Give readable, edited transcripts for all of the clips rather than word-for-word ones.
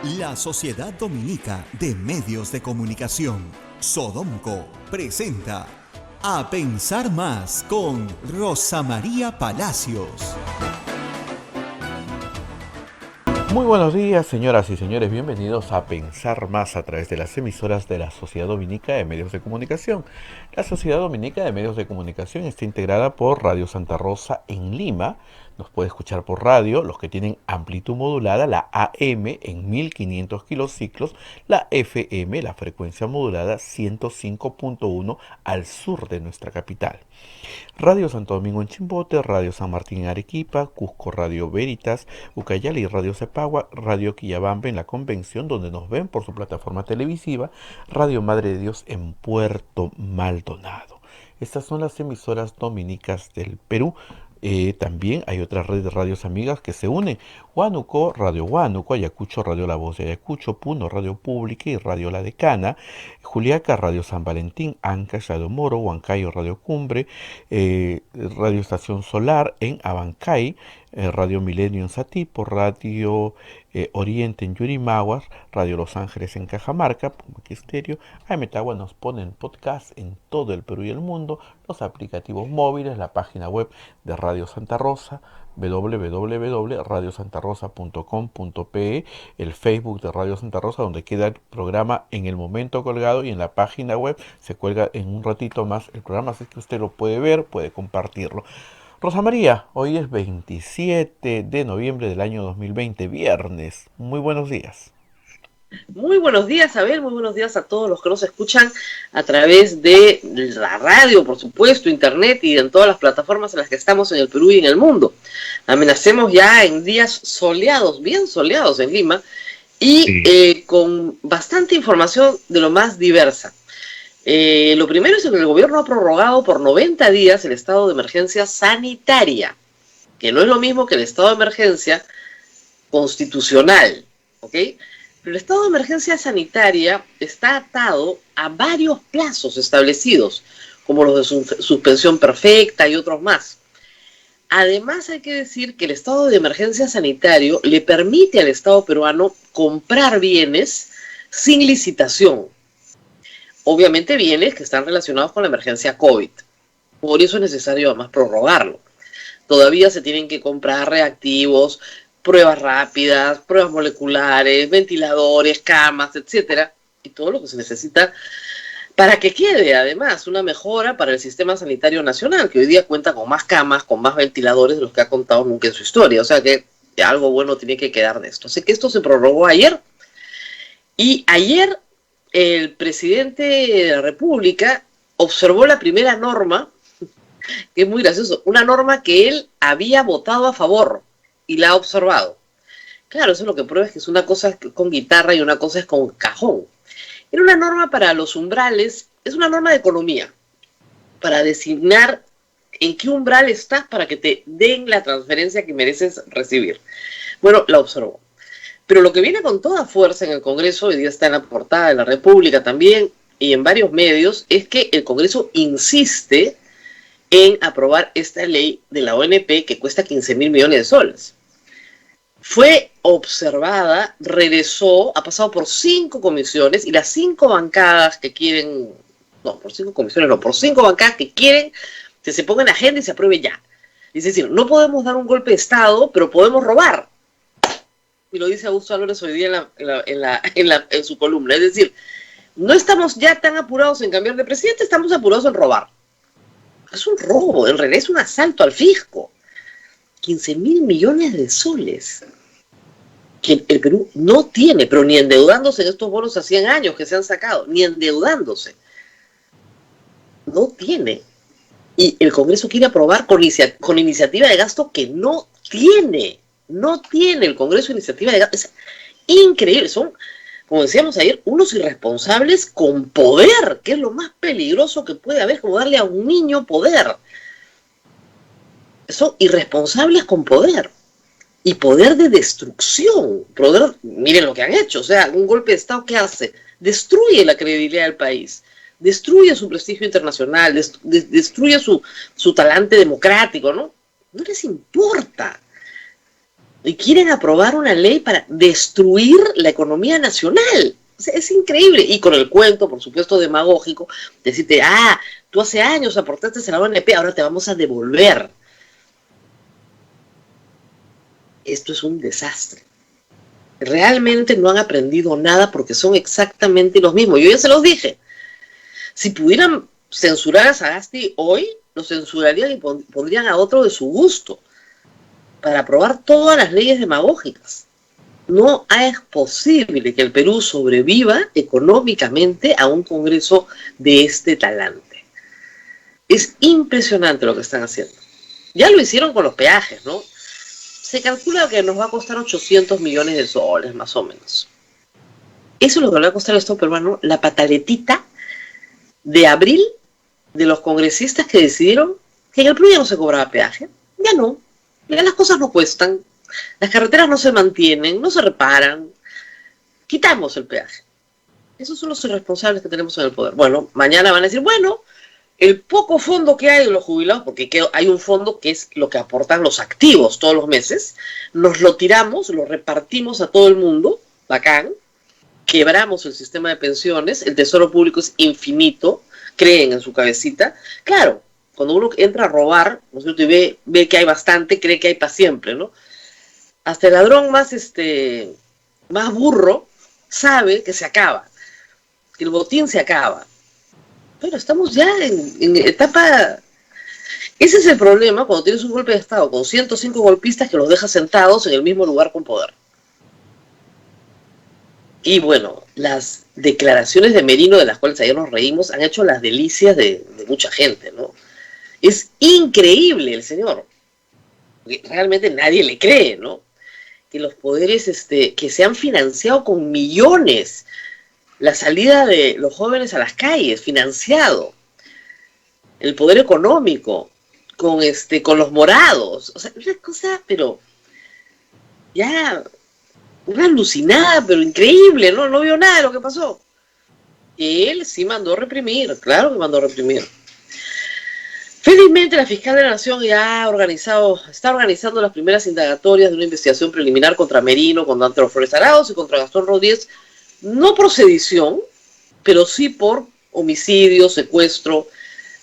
La Sociedad Dominica de Medios de Comunicación, Sodomco, presenta A Pensar Más con Rosa María Palacios. Muy buenos días, señoras y señores, bienvenidos a Pensar Más a través de las emisoras de la Sociedad Dominica de Medios de Comunicación. La Sociedad Dominica de Medios de Comunicación está integrada por Radio Santa Rosa en Lima. Nos puede escuchar por radio, los que tienen amplitud modulada, la AM en 1500 kilociclos, la FM, la frecuencia modulada 105.1 al sur de nuestra capital. Radio Santo Domingo en Chimbote, Radio San Martín en Arequipa, Cusco Radio Veritas, Ucayali Radio Cepagua, Radio Quillabamba en la Convención, donde nos ven por su plataforma televisiva, Radio Madre de Dios en Puerto Maldonado. Estas son las emisoras dominicas del Perú. También hay otra red de radios amigas que se unen: Huánuco, Radio Huánuco, Ayacucho, Radio La Voz de Ayacucho, Puno, Radio Pública y Radio La Decana, Juliaca, Radio San Valentín, Ancash, Radio Moro, Huancayo, Radio Cumbre, Radio Estación Solar en Abancay, Radio Milenio en Satipo, Radio Oriente en Yurimaguas, Radio Los Ángeles en Cajamarca, Pumaquí Estéreo. Metagua nos ponen podcast en todo el Perú y el mundo, los aplicativos móviles, la página web de Radio Santa Rosa, www.radiosantarosa.com.pe, el Facebook de Radio Santa Rosa, donde queda el programa en el momento colgado, y en la página web se cuelga en un ratito más el programa, así que usted lo puede ver, puede compartirlo. Rosa María, hoy es 27 de noviembre del año 2020, viernes. Muy buenos días. Muy buenos días, Abel, muy buenos días a todos los que nos escuchan a través de la radio, por supuesto, internet y en todas las plataformas en las que estamos en el Perú y en el mundo. Amenacemos ya en días soleados, bien soleados en Lima, y con bastante información de lo más diversa. Lo primero es que el gobierno ha prorrogado por 90 días el estado de emergencia sanitaria, que no es lo mismo que el estado de emergencia constitucional, ¿ok? Pero el estado de emergencia sanitaria está atado a varios plazos establecidos, como los de suspensión perfecta y otros más. Además, hay que decir que el estado de emergencia sanitario le permite al Estado peruano comprar bienes sin licitación. Obviamente bienes que están relacionados con la emergencia COVID. Por eso es necesario además prorrogarlo. Todavía se tienen que comprar reactivos, pruebas rápidas, pruebas moleculares, ventiladores, camas, etcétera, y todo lo que se necesita para que quede además una mejora para el sistema sanitario nacional, que hoy día cuenta con más camas, con más ventiladores de los que ha contado nunca en su historia. O sea que algo bueno tiene que quedar de esto. Así que esto se prorrogó ayer, y ayer el presidente de la República observó la primera norma, que es muy gracioso, una norma que él había votado a favor y la ha observado. Claro, eso lo que prueba es que es una cosa es con guitarra y una cosa es con cajón. Era una norma para los umbrales, es una norma de economía, para designar en qué umbral estás para que te den la transferencia que mereces recibir. Bueno, la observó. Pero lo que viene con toda fuerza en el Congreso, hoy día está en la portada de la República también y en varios medios, es que el Congreso insiste en aprobar esta ley de la ONP que cuesta 15.000 millones de soles. Fue observada, regresó, ha pasado por 5 comisiones, y las 5 bancadas que quieren, no, por 5 comisiones no, por 5 bancadas que quieren que se ponga en agenda y se apruebe ya. Es decir, no podemos dar un golpe de Estado, pero podemos robar. Y lo dice Augusto Álvarez hoy día en su columna. Es decir, no estamos ya tan apurados en cambiar de presidente, estamos apurados en robar. Es un robo, en realidad es un asalto al fisco. 15.000 millones de soles que el Perú no tiene, pero ni endeudándose en estos bonos a 100 años que se han sacado, ni endeudándose. No tiene. Y el Congreso quiere aprobar con iniciativa de gasto que no tiene. No tiene el Congreso iniciativa de gasto. Es increíble. Son, como decíamos ayer, unos irresponsables con poder, que es lo más peligroso que puede haber, como darle a un niño poder. Son irresponsables con poder. Y poder de destrucción. Poder, miren lo que han hecho. O sea, un golpe de Estado, ¿qué hace? Destruye la credibilidad del país. Destruye su prestigio internacional. Destruye su talante democrático, ¿no? No les importa. Y quieren aprobar una ley para destruir la economía nacional. O sea, es increíble. Y con el cuento, por supuesto, demagógico, decirte, tú hace años aportaste a la ONP, ahora te vamos a devolver. Esto es un desastre. Realmente no han aprendido nada porque son exactamente los mismos. Yo ya se los dije. Si pudieran censurar a Sagasti hoy, lo censurarían y pondrían a otro de su gusto para aprobar todas las leyes demagógicas. No es posible que el Perú sobreviva económicamente a un Congreso de este talante. Es impresionante lo que están haciendo. Ya lo hicieron con los peajes, ¿no? Se calcula que nos va a costar 800 millones de soles, más o menos. Eso es lo que le va a costar al Estado peruano, la pataletita de abril de los congresistas que decidieron que en el Perú ya no se cobraba peaje. Ya no. Ya las cosas no cuestan. Las carreteras no se mantienen, no se reparan. Quitamos el peaje. Esos son los irresponsables que tenemos en el poder. Bueno, mañana van a decir, bueno, el poco fondo que hay de los jubilados, porque hay un fondo que es lo que aportan los activos todos los meses, nos lo tiramos, lo repartimos a todo el mundo, bacán, quebramos el sistema de pensiones, el tesoro público es infinito, creen en su cabecita. Claro, cuando uno entra a robar, ¿no es cierto? Y ve que hay bastante, cree que hay para siempre, ¿no? Hasta el ladrón más burro sabe que se acaba, que el botín se acaba. Pero estamos ya en etapa... Ese es el problema cuando tienes un golpe de Estado con 105 golpistas que los dejas sentados en el mismo lugar con poder. Y bueno, las declaraciones de Merino, de las cuales ayer nos reímos, han hecho las delicias de mucha gente, ¿no? Es increíble el señor. Realmente nadie le cree, ¿no? Que los poderes que se han financiado con millones, la salida de los jóvenes a las calles, financiado, el poder económico, con los morados, o sea, una cosa, pero ya, una alucinada, pero increíble, ¿no? No vio nada de lo que pasó. Y él sí mandó reprimir, claro que mandó reprimir. Felizmente la fiscal de la Nación ya está organizando las primeras indagatorias de una investigación preliminar contra Merino, contra Antero Flores Arauz y contra Gastón Rodríguez, no por sedición, pero sí por homicidio, secuestro,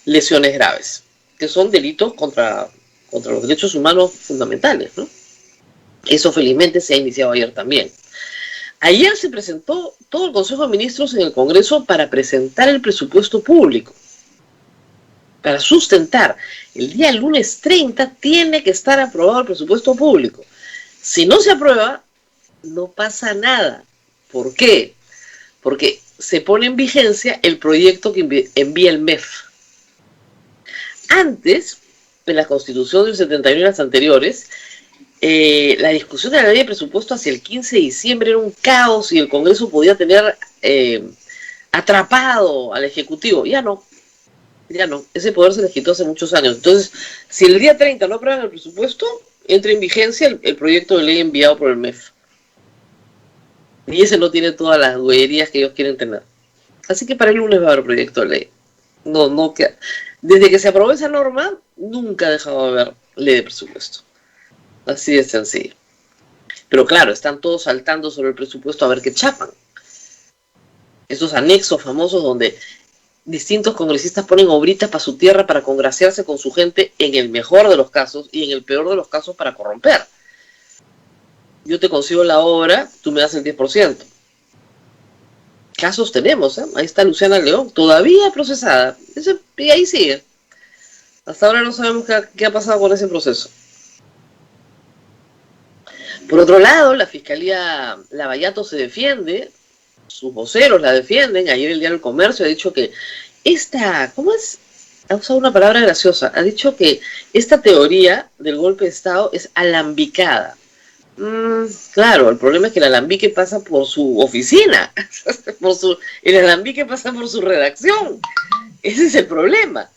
lesiones graves, que son delitos contra los derechos humanos fundamentales, ¿no? Eso felizmente se ha iniciado ayer también. Ayer se presentó todo el Consejo de Ministros en el Congreso para presentar el presupuesto público, para sustentar. El día lunes 30 tiene que estar aprobado el presupuesto público. Si no se aprueba, no pasa nada. ¿Por qué? Porque se pone en vigencia el proyecto que envía el MEF. Antes, en la Constitución del 71 y las anteriores, la discusión de la ley de presupuesto hacia el 15 de diciembre era un caos y el Congreso podía tener atrapado al Ejecutivo. Ya no. Ese poder se les quitó hace muchos años. Entonces, si el día 30 no aprueban el presupuesto, entra en vigencia el proyecto de ley enviado por el MEF. Y ese no tiene todas las huellerías que ellos quieren tener. Así que para el lunes va a haber proyecto de ley. No queda. Desde que se aprobó esa norma, nunca ha dejado de haber ley de presupuesto. Así de sencillo. Pero claro, están todos saltando sobre el presupuesto a ver qué chapan. Esos anexos famosos donde distintos congresistas ponen obritas para su tierra para congraciarse con su gente en el mejor de los casos y en el peor de los casos para corromper. Yo te consigo la obra, tú me das el 10%. Casos tenemos, ¿eh? Ahí está Luciana León, todavía procesada. Y ahí sigue. Hasta ahora no sabemos qué ha pasado con ese proceso. Por otro lado, la Fiscalía Lavallato se defiende, sus voceros la defienden. Ayer el diario El Comercio ha dicho que ¿cómo es? Ha usado una palabra graciosa. Ha dicho que esta teoría del golpe de Estado es alambicada. Claro, el problema es que el alambique pasa por su oficina, el alambique pasa por su redacción. Ese es el problema.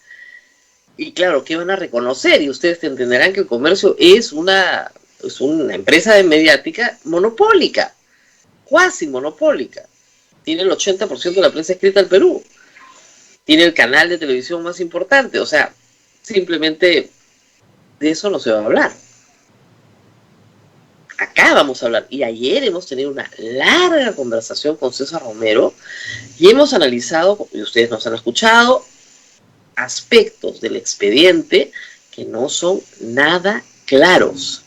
Y claro, ¿qué van a reconocer? Y ustedes entenderán que El Comercio es una empresa mediática monopólica, cuasi monopólica. Tiene el 80% de la prensa escrita del Perú. Tiene el canal de televisión más importante. O sea, simplemente de eso no se va a hablar. acá vamos a hablar, y ayer hemos tenido una larga conversación con César Romero y hemos analizado, y ustedes nos han escuchado, aspectos del expediente que no son nada claros.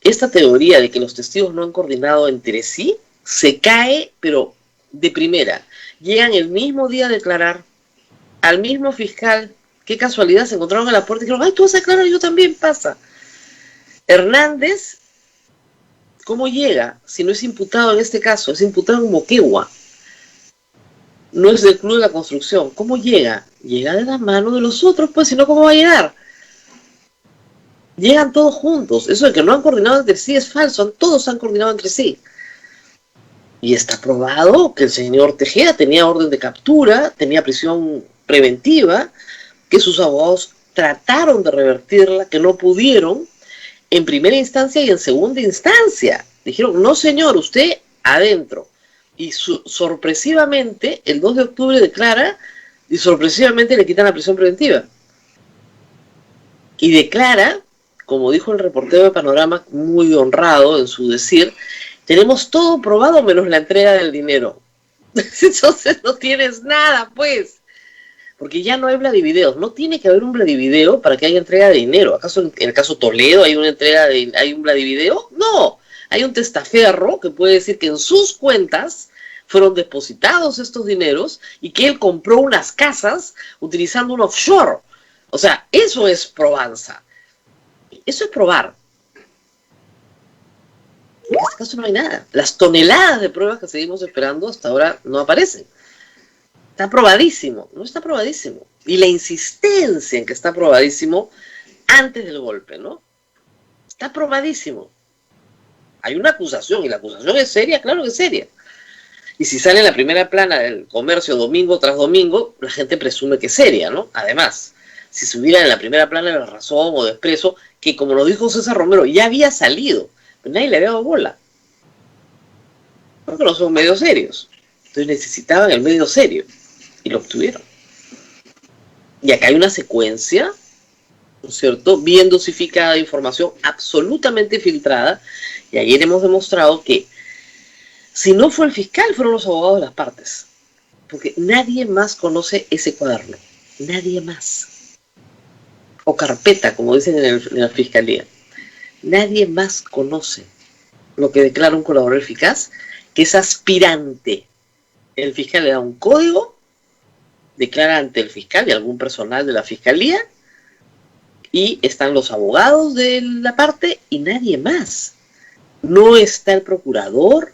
Esta teoría de que los testigos no han coordinado entre sí se cae, pero de primera. Llegan el mismo día a declarar al mismo fiscal. Qué casualidad, se encontraron en la puerta y dijeron, ay, tú vas a declarar, yo también, pasa. Hernández, ¿cómo llega? Si no es imputado en este caso, es imputado en Moquegua. No es del Club de la Construcción. ¿Cómo llega? Llega de la mano de los otros, pues, si no, ¿cómo va a llegar? Llegan todos juntos. Eso de que no han coordinado entre sí es falso. Todos han coordinado entre sí. Y está probado que el señor Tejeda tenía orden de captura, tenía prisión preventiva, que sus abogados trataron de revertirla, que no pudieron, en primera instancia y en segunda instancia. Dijeron, no señor, usted adentro. Y sorpresivamente, el 2 de octubre declara, y sorpresivamente le quitan la prisión preventiva. Y declara, como dijo el reportero de Panorama, muy honrado en su decir, tenemos todo probado menos la entrega del dinero. Entonces no tienes nada, pues. Porque ya no hay Vladivideos. No tiene que haber un Vladivideo para que haya entrega de dinero. ¿Acaso en el caso Toledo hay hay un Vladivideo? No. Hay un testaferro que puede decir que en sus cuentas fueron depositados estos dineros y que él compró unas casas utilizando un offshore. O sea, eso es probanza. Eso es probar. En este caso no hay nada. Las toneladas de pruebas que seguimos esperando hasta ahora no aparecen. Está probadísimo. No está probadísimo. Y la insistencia en que está probadísimo antes del golpe, ¿no? Está probadísimo. Hay una acusación y la acusación es seria, claro que es seria. Y si sale en la primera plana del Comercio domingo tras domingo, la gente presume que es seria, ¿no? Además, si subiera en la primera plana de La Razón o de Expreso, que como lo dijo César Romero, ya había salido, pero nadie le había dado bola. Porque no son medios serios. Entonces necesitaban el medio serio. Y lo obtuvieron. Y acá hay una secuencia, ¿no es cierto?, bien dosificada de información, absolutamente filtrada. Y ayer hemos demostrado que si no fue el fiscal, fueron los abogados de las partes. Porque nadie más conoce ese cuaderno. Nadie más. O carpeta, como dicen en la fiscalía. Nadie más conoce lo que declara un colaborador eficaz, que es aspirante. El fiscal le da un código, declara ante el fiscal y algún personal de la fiscalía, y están los abogados de la parte y nadie más. No está el procurador,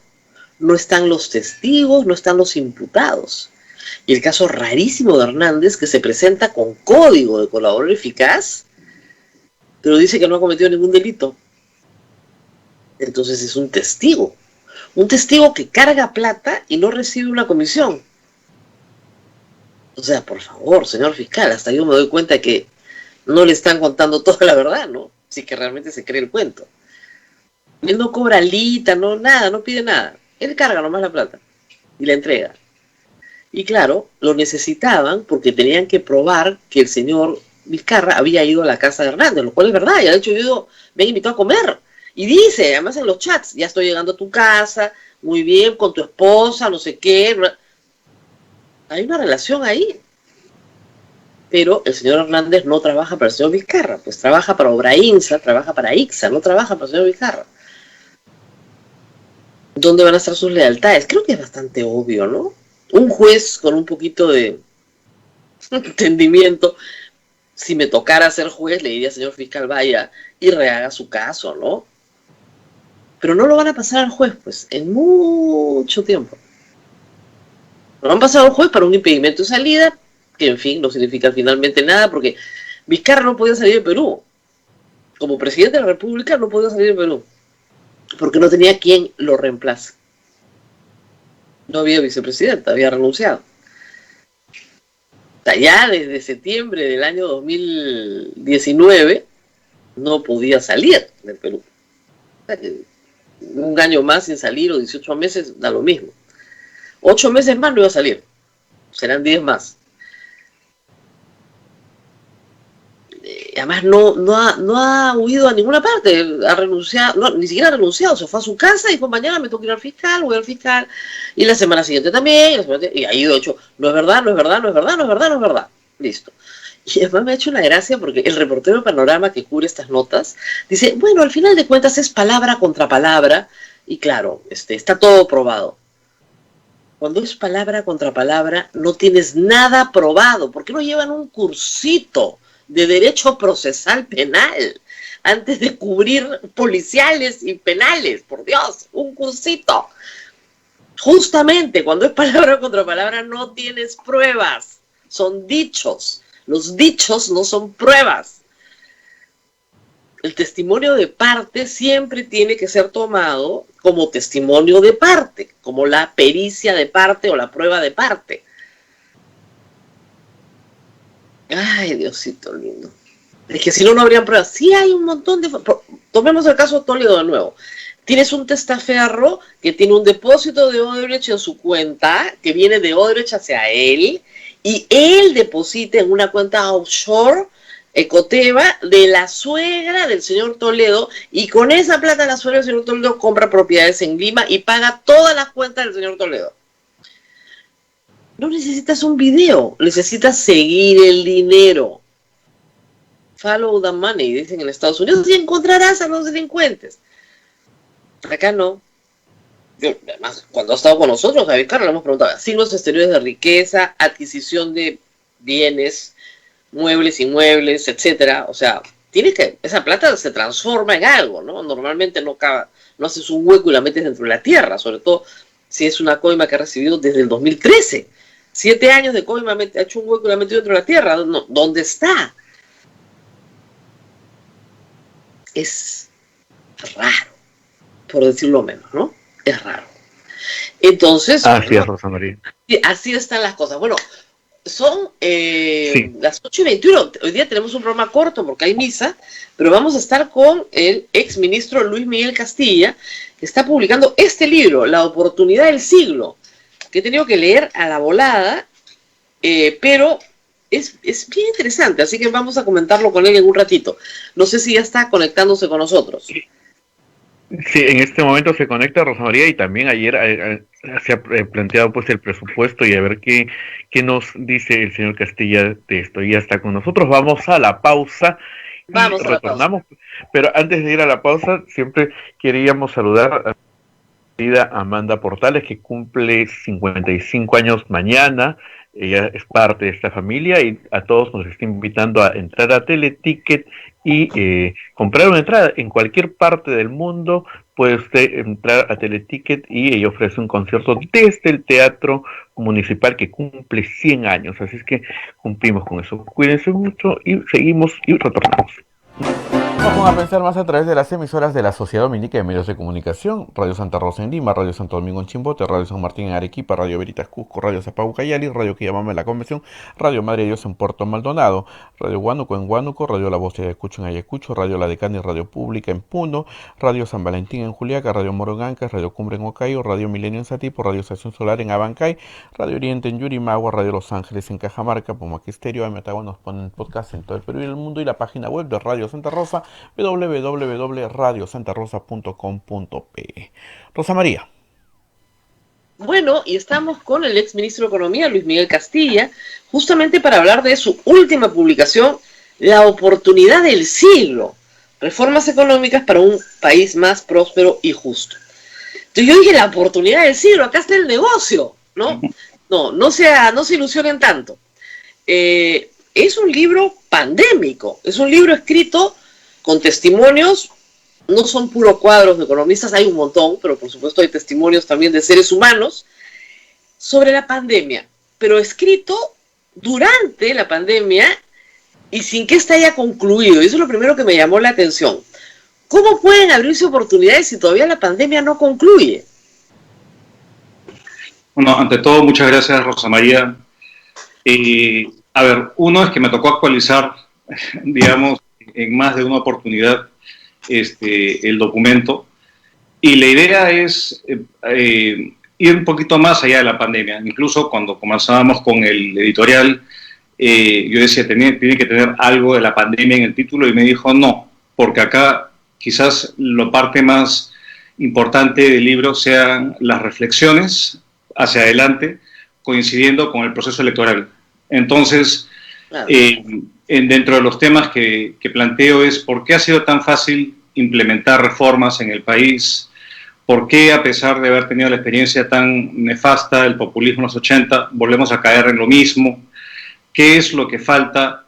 no están los testigos, no están los imputados. Y el caso rarísimo de Hernández, que se presenta con código de colaborador eficaz, pero dice que no ha cometido ningún delito. Entonces es un testigo que carga plata y no recibe una comisión. O sea, por favor, señor fiscal, hasta yo me doy cuenta que no le están contando toda la verdad, ¿no? Si que realmente se cree el cuento. Él no cobra alita, no nada, no pide nada. Él carga nomás la plata y la entrega. Y claro, lo necesitaban porque tenían que probar que el señor Vizcarra había ido a la casa de Hernández, lo cual es verdad, y de hecho me han invitado a comer. Y dice, además en los chats, ya estoy llegando a tu casa, muy bien, con tu esposa, no sé qué. Hay una relación ahí. Pero el señor Hernández no trabaja para el señor Vizcarra, pues trabaja para Obrainsa, trabaja para ICSA, no trabaja para el señor Vizcarra. ¿Dónde van a estar sus lealtades? Creo que es bastante obvio, ¿no? Un juez con un poquito de entendimiento, si me tocara ser juez, le diría, señor fiscal, vaya y rehaga su caso, ¿no? Pero no lo van a pasar al juez, pues, en mucho tiempo. Lo han pasado al juez para un impedimento de salida, que en fin, no significa finalmente nada, porque Vizcarra no podía salir de Perú. Como presidente de la República no podía salir de Perú, porque no tenía quien lo reemplace. No había vicepresidenta, había renunciado. Ya desde septiembre del año 2019 no podía salir del Perú. Un año más sin salir o 18 meses da lo mismo. 8 meses más no iba a salir. Serán 10 más. además no ha huido a ninguna parte, ha renunciado, no, ni siquiera ha renunciado, se fue a su casa y dijo, mañana me tengo que ir al fiscal, voy al fiscal, y la semana siguiente también, y ha ido hecho, no es verdad, no es verdad, no es verdad, no es verdad, no es verdad, listo. Y además me ha hecho una gracia porque el reportero de Panorama que cubre estas notas dice, bueno, al final de cuentas es palabra contra palabra, y claro, está todo probado. Cuando es palabra contra palabra, no tienes nada probado. ¿Por qué no llevan un cursito de derecho procesal penal antes de cubrir policiales y penales? Por Dios, un cursito. Justamente cuando es palabra contra palabra no tienes pruebas, son dichos. Los dichos no son pruebas. El testimonio de parte siempre tiene que ser tomado como testimonio de parte, como la pericia de parte o la prueba de parte. Ay, Diosito lindo. Es que si no, no habrían pruebas. Sí hay un montón de... Tomemos el caso de Toledo de nuevo. Tienes un testaferro que tiene un depósito de Odebrecht en su cuenta, que viene de Odebrecht hacia él, y él deposita en una cuenta offshore Ecoteva de la suegra del señor Toledo, y con esa plata la suegra del señor Toledo compra propiedades en Lima y paga todas las cuentas del señor Toledo. No necesitas un video, necesitas seguir el dinero. Follow the money, dicen en Estados Unidos, y encontrarás a los delincuentes. Acá no. Yo, además, cuando ha estado con nosotros, Javier Carlos, le hemos preguntado signos exteriores de riqueza, adquisición de bienes, muebles, inmuebles, etcétera. O sea, esa plata se transforma en algo, ¿no? Normalmente no haces un hueco y la metes dentro de la tierra, sobre todo si es una coima que ha recibido desde el 2013. 7 años de coima, ha hecho un hueco y la ha metido dentro de la tierra. No, ¿dónde está? Es raro, por decirlo menos, ¿no? Es raro. Entonces, así es, Rosa María. Así están las cosas. Bueno, son las 8:21. Hoy día tenemos un programa corto porque hay misa, pero vamos a estar con el exministro Luis Miguel Castilla, que está publicando este libro, La oportunidad del siglo, que he tenido que leer a la volada, pero es bien interesante, así que vamos a comentarlo con él en un ratito. No sé si ya está conectándose con nosotros. Sí, en este momento se conecta Rosa María, y también ayer se ha planteado pues el presupuesto, y a ver qué nos dice el señor Castilla de esto. Ya está con nosotros. Vamos a la pausa y retornamos. Pero antes de ir a la pausa, siempre queríamos saludar a la querida Amanda Portales, que cumple 55 años mañana. Ella es parte de esta familia y a todos nos está invitando a entrar a Teleticket y comprar una entrada. En cualquier parte del mundo puede usted entrar a Teleticket y ella ofrece un concierto desde el Teatro Municipal, que cumple 100 años. Así es que cumplimos con eso. Cuídense mucho y seguimos y retornamos. Vamos a pensar más a través de las emisoras de la Sociedad Dominica de Medios de Comunicación: Radio Santa Rosa en Lima, Radio Santo Domingo en Chimbote, Radio San Martín en Arequipa, Radio Veritas Cusco, Radio Zapau Cayali, Radio Quillabamba en la Convención, Radio Madre Dios en Puerto Maldonado, Radio Huánuco en Huánuco, Radio La Voz de Ayacucho en Ayacucho, Radio La Decana y Radio Pública en Puno, Radio San Valentín en Juliaca, Radio Moro en Ancash, Radio Cumbre en Ocayo, Radio Milenio en Satipo, Radio Estación Solar en Abancay, Radio Oriente en Yurimagua, Radio Los Ángeles en Cajamarca, Pumaquí Estéreo, Ametagua nos ponen podcast en todo el Perú y el mundo, y la página web de Radio Santa Rosa, www.radiosantarosa.com.pe. Rosa María. Bueno, y estamos con el exministro de Economía, Luis Miguel Castilla, justamente para hablar de su última publicación, La oportunidad del siglo, reformas económicas para un país más próspero y justo. Entonces yo dije, la oportunidad del siglo, acá está el negocio, ¿no? No se ilusionen tanto. Es un libro pandémico, es un libro escrito con testimonios, no son puro cuadros de economistas, hay un montón, pero por supuesto hay testimonios también de seres humanos sobre la pandemia, pero escrito durante la pandemia y sin que ésta haya concluido. Y eso es lo primero que me llamó la atención. ¿Cómo pueden abrirse oportunidades si todavía la pandemia no concluye? Bueno, ante todo, muchas gracias, Rosa María. A ver, uno es que me tocó actualizar, digamos, en más de una oportunidad el documento, y la idea es ir un poquito más allá de la pandemia. Incluso cuando comenzábamos con el editorial, yo decía, tiene que tener algo de la pandemia en el título, y me dijo no, porque acá quizás la parte más importante del libro sean las reflexiones hacia adelante, coincidiendo con el proceso electoral. Entonces, Claro. Dentro de los temas que planteo es por qué ha sido tan fácil implementar reformas en el país, por qué a pesar de haber tenido la experiencia tan nefasta del populismo en los 80, volvemos a caer en lo mismo, qué es lo que falta,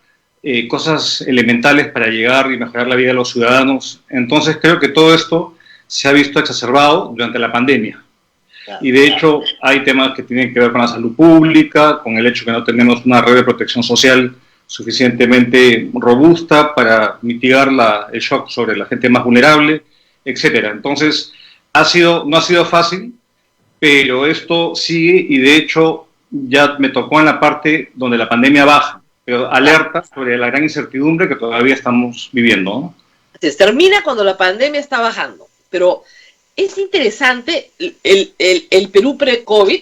cosas elementales para llegar y mejorar la vida de los ciudadanos. Entonces creo que todo esto se ha visto exacerbado durante la pandemia. Claro. Y de hecho hay temas que tienen que ver con la salud pública, con el hecho que no tenemos una red de protección social suficientemente robusta para mitigar el shock sobre la gente más vulnerable, etcétera. Entonces, no ha sido fácil, pero esto sigue, y de hecho ya me tocó en la parte donde la pandemia baja, pero alerta sobre la gran incertidumbre que todavía estamos viviendo, ¿no? Entonces, termina cuando la pandemia está bajando, pero es interesante el Perú pre-COVID,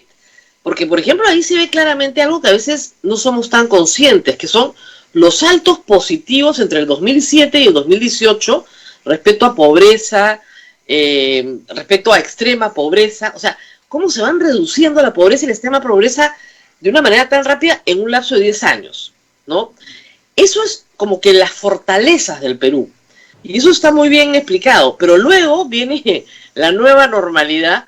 porque, por ejemplo, ahí se ve claramente algo que a veces no somos tan conscientes, que son los saltos positivos entre el 2007 y el 2018 respecto a pobreza, respecto a extrema pobreza. O sea, cómo se van reduciendo la pobreza y la extrema pobreza de una manera tan rápida en un lapso de 10 años, ¿no? Eso es como que las fortalezas del Perú. Y eso está muy bien explicado. Pero luego viene la nueva normalidad.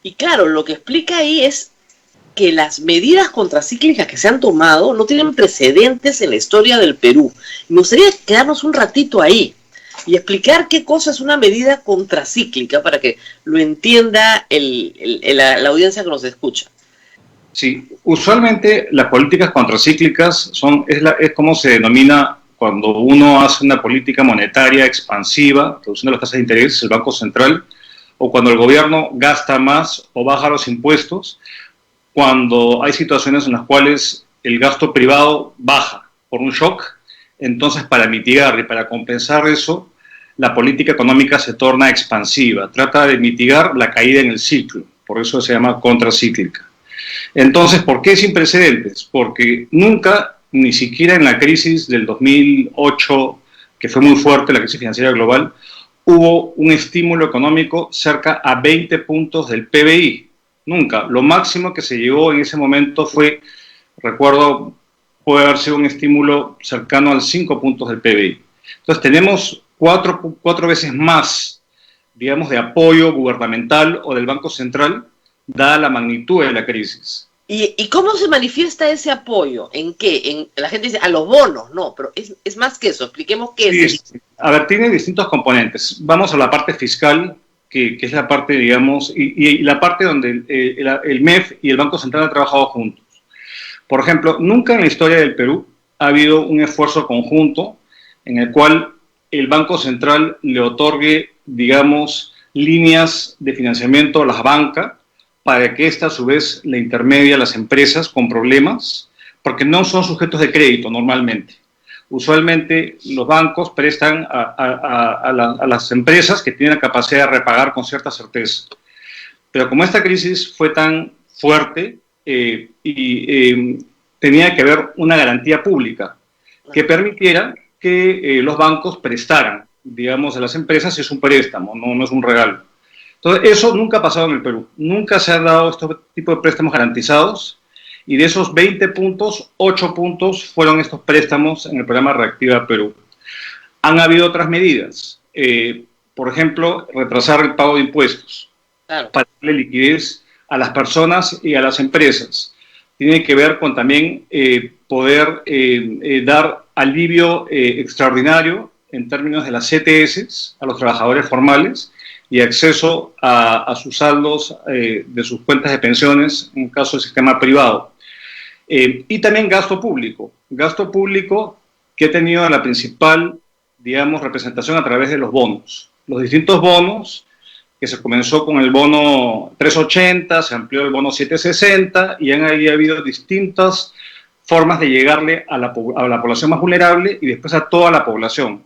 Y claro, lo que explica ahí es que las medidas contracíclicas que se han tomado no tienen precedentes en la historia del Perú. Me gustaría quedarnos un ratito ahí y explicar qué cosa es una medida contracíclica para que lo entienda la audiencia que nos escucha. Sí, usualmente las políticas contracíclicas es como se denomina cuando uno hace una política monetaria expansiva, reduciendo las tasas de interés, el Banco Central, o cuando el gobierno gasta más o baja los impuestos, cuando hay situaciones en las cuales el gasto privado baja por un shock. Entonces, para mitigar y para compensar eso, la política económica se torna expansiva, trata de mitigar la caída en el ciclo, por eso se llama contracíclica. Entonces, ¿por qué sin precedentes? Porque nunca, ni siquiera en la crisis del 2008, que fue muy fuerte, la crisis financiera global, hubo un estímulo económico cerca a 20 puntos del PBI. Nunca. Lo máximo que se llegó en ese momento fue, recuerdo, puede haber sido un estímulo cercano al 5 puntos del PBI. Entonces tenemos cuatro veces más, digamos, de apoyo gubernamental o del Banco Central, dada la magnitud de la crisis. ¿Y cómo se manifiesta ese apoyo? ¿En qué? La gente dice, a los bonos. No, pero es más que eso. Expliquemos qué es eso. A ver, tiene distintos componentes. Vamos a la parte fiscal, que es la parte, digamos, y la parte donde el MEF y el Banco Central han trabajado juntos. Por ejemplo, nunca en la historia del Perú ha habido un esfuerzo conjunto en el cual el Banco Central le otorgue, digamos, líneas de financiamiento a las bancas para que ésta a su vez le intermedia a las empresas con problemas, porque no son sujetos de crédito normalmente. Usualmente los bancos prestan a las empresas que tienen la capacidad de repagar con cierta certeza. Pero como esta crisis fue tan fuerte, tenía que haber una garantía pública que permitiera que los bancos prestaran, digamos, a las empresas. Es un préstamo, no es un regalo. Entonces, eso nunca ha pasado en el Perú. Nunca se han dado este tipo de préstamos garantizados, y de esos 20 puntos, 8 puntos fueron estos préstamos en el programa Reactiva Perú. Han habido otras medidas. Por ejemplo, retrasar el pago de impuestos, claro, para darle liquidez a las personas y a las empresas. Tiene que ver con también poder dar alivio extraordinario en términos de las CTS a los trabajadores formales y acceso a sus saldos de sus cuentas de pensiones en caso del sistema privado. Y también gasto público que ha tenido la principal, digamos, representación a través de los bonos. Los distintos bonos, que se comenzó con el bono 380, se amplió el bono 760, y han habido distintas formas de llegarle a la población más vulnerable y después a toda la población.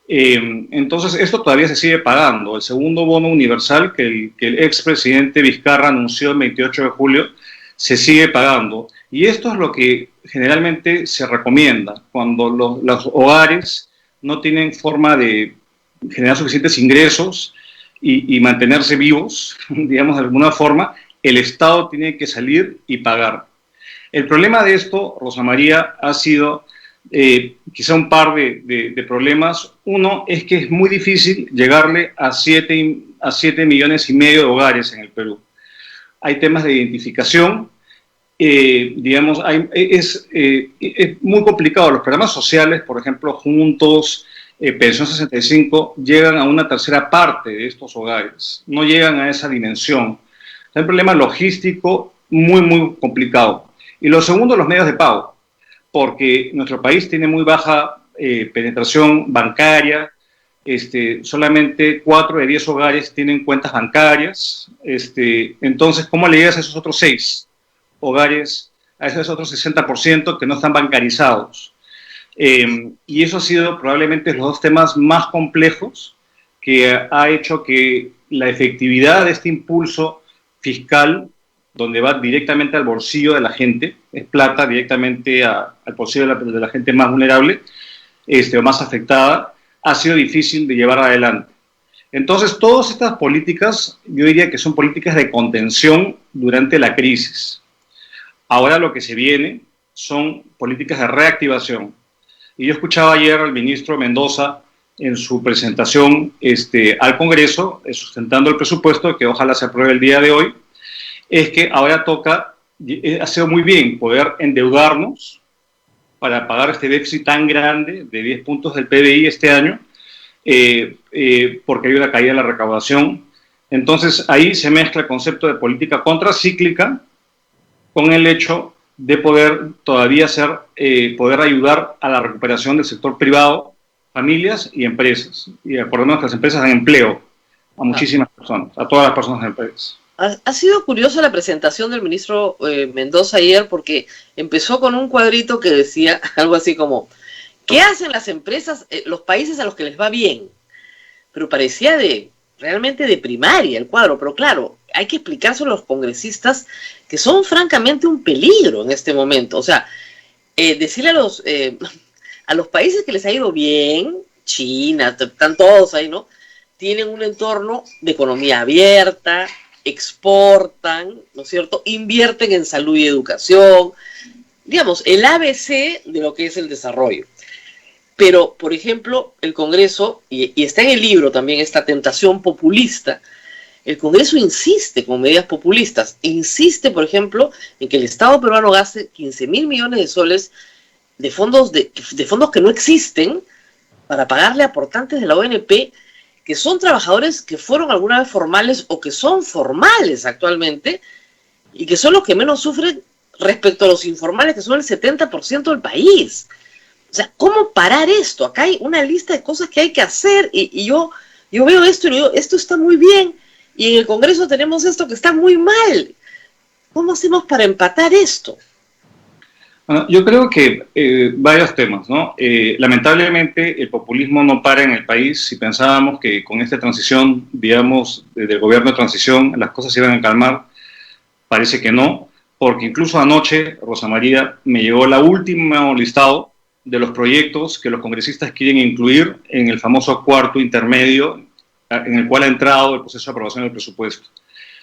Entonces, esto todavía se sigue pagando. El segundo bono universal que el expresidente Vizcarra anunció el 28 de julio se sigue pagando. Y esto es lo que generalmente se recomienda cuando los hogares no tienen forma de generar suficientes ingresos y mantenerse vivos, digamos de alguna forma, el Estado tiene que salir y pagar. El problema de esto, Rosa María, ha sido quizá un par de problemas. Uno es que es muy difícil llegarle a 7,5 millones de hogares en el Perú. Hay temas de identificación, digamos, es muy complicado. Los programas sociales, por ejemplo, Juntos, Pensión 65, llegan a una tercera parte de estos hogares, no llegan a esa dimensión. Hay un problema logístico muy, muy complicado. Y lo segundo, los medios de pago, porque nuestro país tiene muy baja penetración bancaria. Solamente 4 de 10 hogares tienen cuentas bancarias. Entonces, ¿cómo le llegas a esos otros 6 hogares, a esos otros 60% que no están bancarizados? Y eso ha sido probablemente los dos temas más complejos que ha hecho que la efectividad de este impulso fiscal, donde va directamente al bolsillo de la gente, es plata directamente al bolsillo de la gente más vulnerable o más afectada, ha sido difícil de llevar adelante. Entonces, todas estas políticas, yo diría que son políticas de contención durante la crisis. Ahora lo que se viene son políticas de reactivación. Y yo escuchaba ayer al ministro Mendoza en su presentación al Congreso, sustentando el presupuesto, que ojalá se apruebe el día de hoy, es que ahora toca, ha sido muy bien poder endeudarnos para pagar este déficit tan grande de 10 puntos del PBI este año, porque hay una caída de la recaudación. Entonces ahí se mezcla el concepto de política contracíclica con el hecho de poder todavía poder ayudar a la recuperación del sector privado, familias y empresas. Y acordemos que las empresas dan empleo a muchísimas personas, a todas las personas del país. Ha sido curiosa la presentación del ministro Mendoza ayer, porque empezó con un cuadrito que decía algo así como: ¿qué hacen las empresas, los países a los que les va bien? Pero parecía realmente de primaria el cuadro. Pero claro, hay que explicárselo a los congresistas, que son francamente un peligro en este momento. O sea, decirle a los países que les ha ido bien, China, están todos ahí, ¿no? Tienen un entorno de economía abierta, exportan, ¿no es cierto?, invierten en salud y educación, digamos, el ABC de lo que es el desarrollo. Pero, por ejemplo, el Congreso, y está en el libro también esta tentación populista, el Congreso insiste con medidas populistas, insiste, por ejemplo, en que el Estado peruano gaste 15.000 millones de soles de fondos que no existen para pagarle a aportantes de la ONP, que son trabajadores que fueron alguna vez formales o que son formales actualmente, y que son los que menos sufren respecto a los informales, que son el 70% del país. O sea, ¿cómo parar esto? Acá hay una lista de cosas que hay que hacer, y yo veo esto y digo, esto está muy bien, y en el Congreso tenemos esto que está muy mal. ¿Cómo hacemos para empatar esto? Bueno, yo creo que varios temas, ¿no? Lamentablemente el populismo no para en el país. Si pensábamos que con esta transición, digamos, del gobierno de transición, las cosas se iban a calmar, parece que no, porque incluso anoche, Rosa María, me llegó el último listado de los proyectos que los congresistas quieren incluir en el famoso cuarto intermedio, en el cual ha entrado el proceso de aprobación del presupuesto,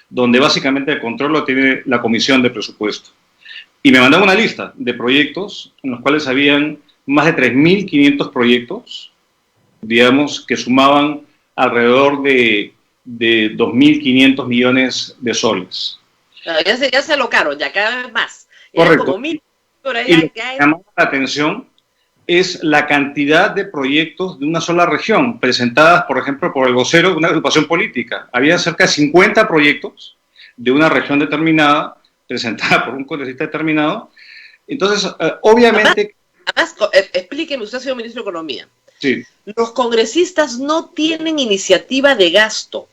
donde básicamente el control lo tiene la Comisión de Presupuesto. Y me mandaron una lista de proyectos en los cuales habían más de 3.500 proyectos, digamos, que sumaban alrededor de 2.500 millones de soles. Ya se alocaron, ya cada vez más. Correcto. Como 1.000, por ahí, y lo que llamó la atención es la cantidad de proyectos de una sola región, presentadas, por ejemplo, por el vocero de una agrupación política. Había cerca de 50 proyectos de una región determinada, presentada por un congresista determinado. Entonces, obviamente... Además, explíqueme, usted ha sido ministro de Economía. Sí. Los congresistas no tienen iniciativa de gasto.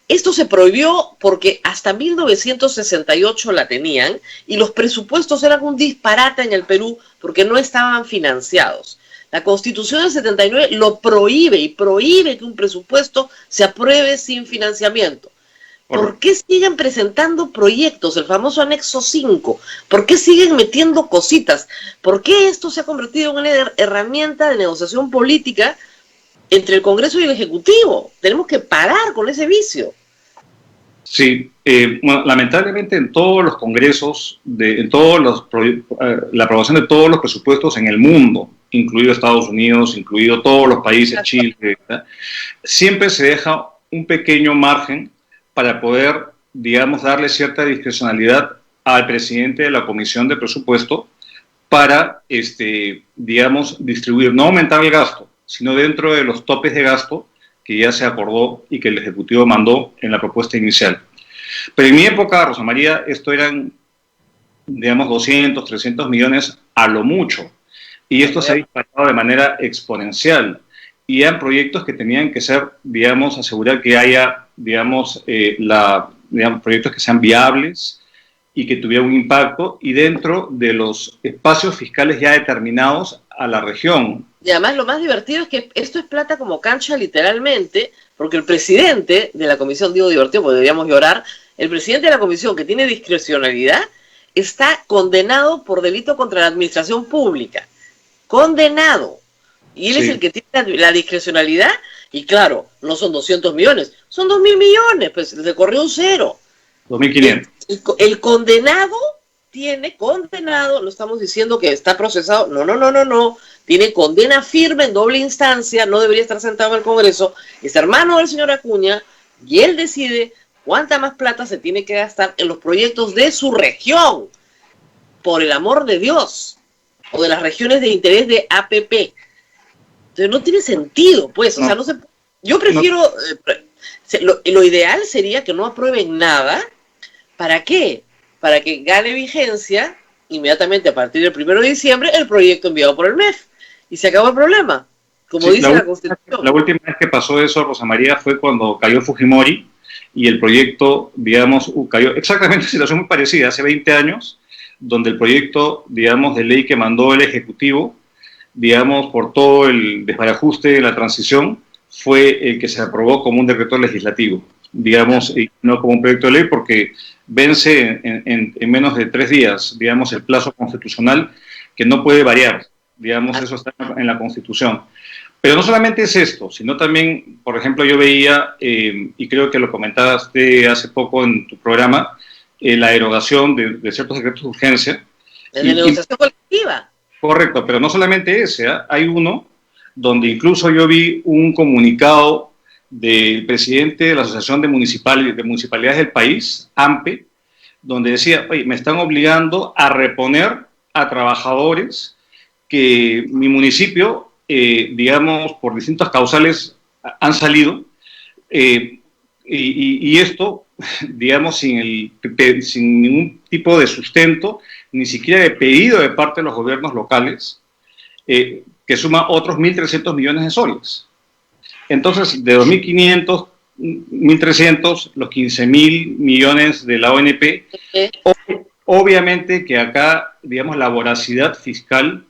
Esto se prohibió porque hasta 1968 la tenían, y los presupuestos eran un disparate en el Perú porque no estaban financiados. La Constitución del 79 lo prohíbe, y prohíbe que un presupuesto se apruebe sin financiamiento. ¿Por qué siguen presentando proyectos, el famoso anexo 5? ¿Por qué siguen metiendo cositas? ¿Por qué esto se ha convertido en una herramienta de negociación política entre el Congreso y el Ejecutivo? Tenemos que parar con ese vicio. Sí, bueno, lamentablemente en todos los congresos, la aprobación de todos los presupuestos en el mundo, incluido Estados Unidos, incluido todos los países, Chile, ¿verdad? Siempre se deja un pequeño margen para poder, digamos, darle cierta discrecionalidad al presidente de la Comisión de Presupuesto para, digamos, distribuir, no aumentar el gasto, sino dentro de los topes de gasto que ya se acordó y que el Ejecutivo mandó en la propuesta inicial. Pero en mi época, Rosa María, esto eran, digamos, 200, 300 millones a lo mucho. Y esto se ha disparado de manera exponencial. Y eran proyectos que tenían que ser, digamos, asegurar que haya, digamos, proyectos que sean viables y que tuvieran un impacto y dentro de los espacios fiscales ya determinados a la región. Y además lo más divertido es que esto es plata como cancha literalmente, porque el presidente de la comisión, digo divertido porque deberíamos llorar, el presidente de la comisión que tiene discrecionalidad está condenado por delito contra la administración pública. Condenado. Y él es el que tiene la discrecionalidad y claro, no son 200 millones, son 2.000 millones, pues le corrió un cero. 2.500. El condenado tiene condenado, no estamos diciendo que está procesado, no, tiene condena firme en doble instancia, no debería estar sentado en el Congreso, es hermano del señor Acuña y él decide cuánta más plata se tiene que gastar en los proyectos de su región, por el amor de Dios, o de las regiones de interés de APP. Entonces no tiene sentido, pues, o sea, no se... Yo prefiero, lo ideal sería que no aprueben nada. ¿Para qué? Para que gane vigencia inmediatamente a partir del 1 de diciembre el proyecto enviado por el MEF. Y se acabó el problema, como dice la Constitución. La última vez que pasó eso, Rosa María, fue cuando cayó Fujimori y el proyecto, digamos, cayó exactamente una situación muy parecida, hace 20 años, donde el proyecto, digamos, de ley que mandó el Ejecutivo, digamos, por todo el desbarajuste de la transición, fue el que se aprobó como un decreto legislativo, digamos, y no como un proyecto de ley, porque vence en menos de 3 días, digamos, el plazo constitucional, que no puede variar, digamos, eso está en la Constitución. Pero no solamente es esto, sino también, por ejemplo, yo veía, y creo que lo comentaste hace poco en tu programa, la derogación de ciertos decretos de urgencia. De negociación colectiva. Correcto, pero no solamente ese, ¿eh? Hay uno donde incluso yo vi un comunicado del presidente de la Asociación de Municipalidades del país, AMPE, donde decía, oye, me están obligando a reponer a trabajadores que mi municipio, digamos, por distintas causales han salido, y esto, digamos, sin ningún tipo de sustento, ni siquiera de pedido de parte de los gobiernos locales, que suma otros 1.300 millones de soles. Entonces, de 2.500, 1.300, los 15.000 millones de la ONP, obviamente que acá, digamos, la voracidad fiscal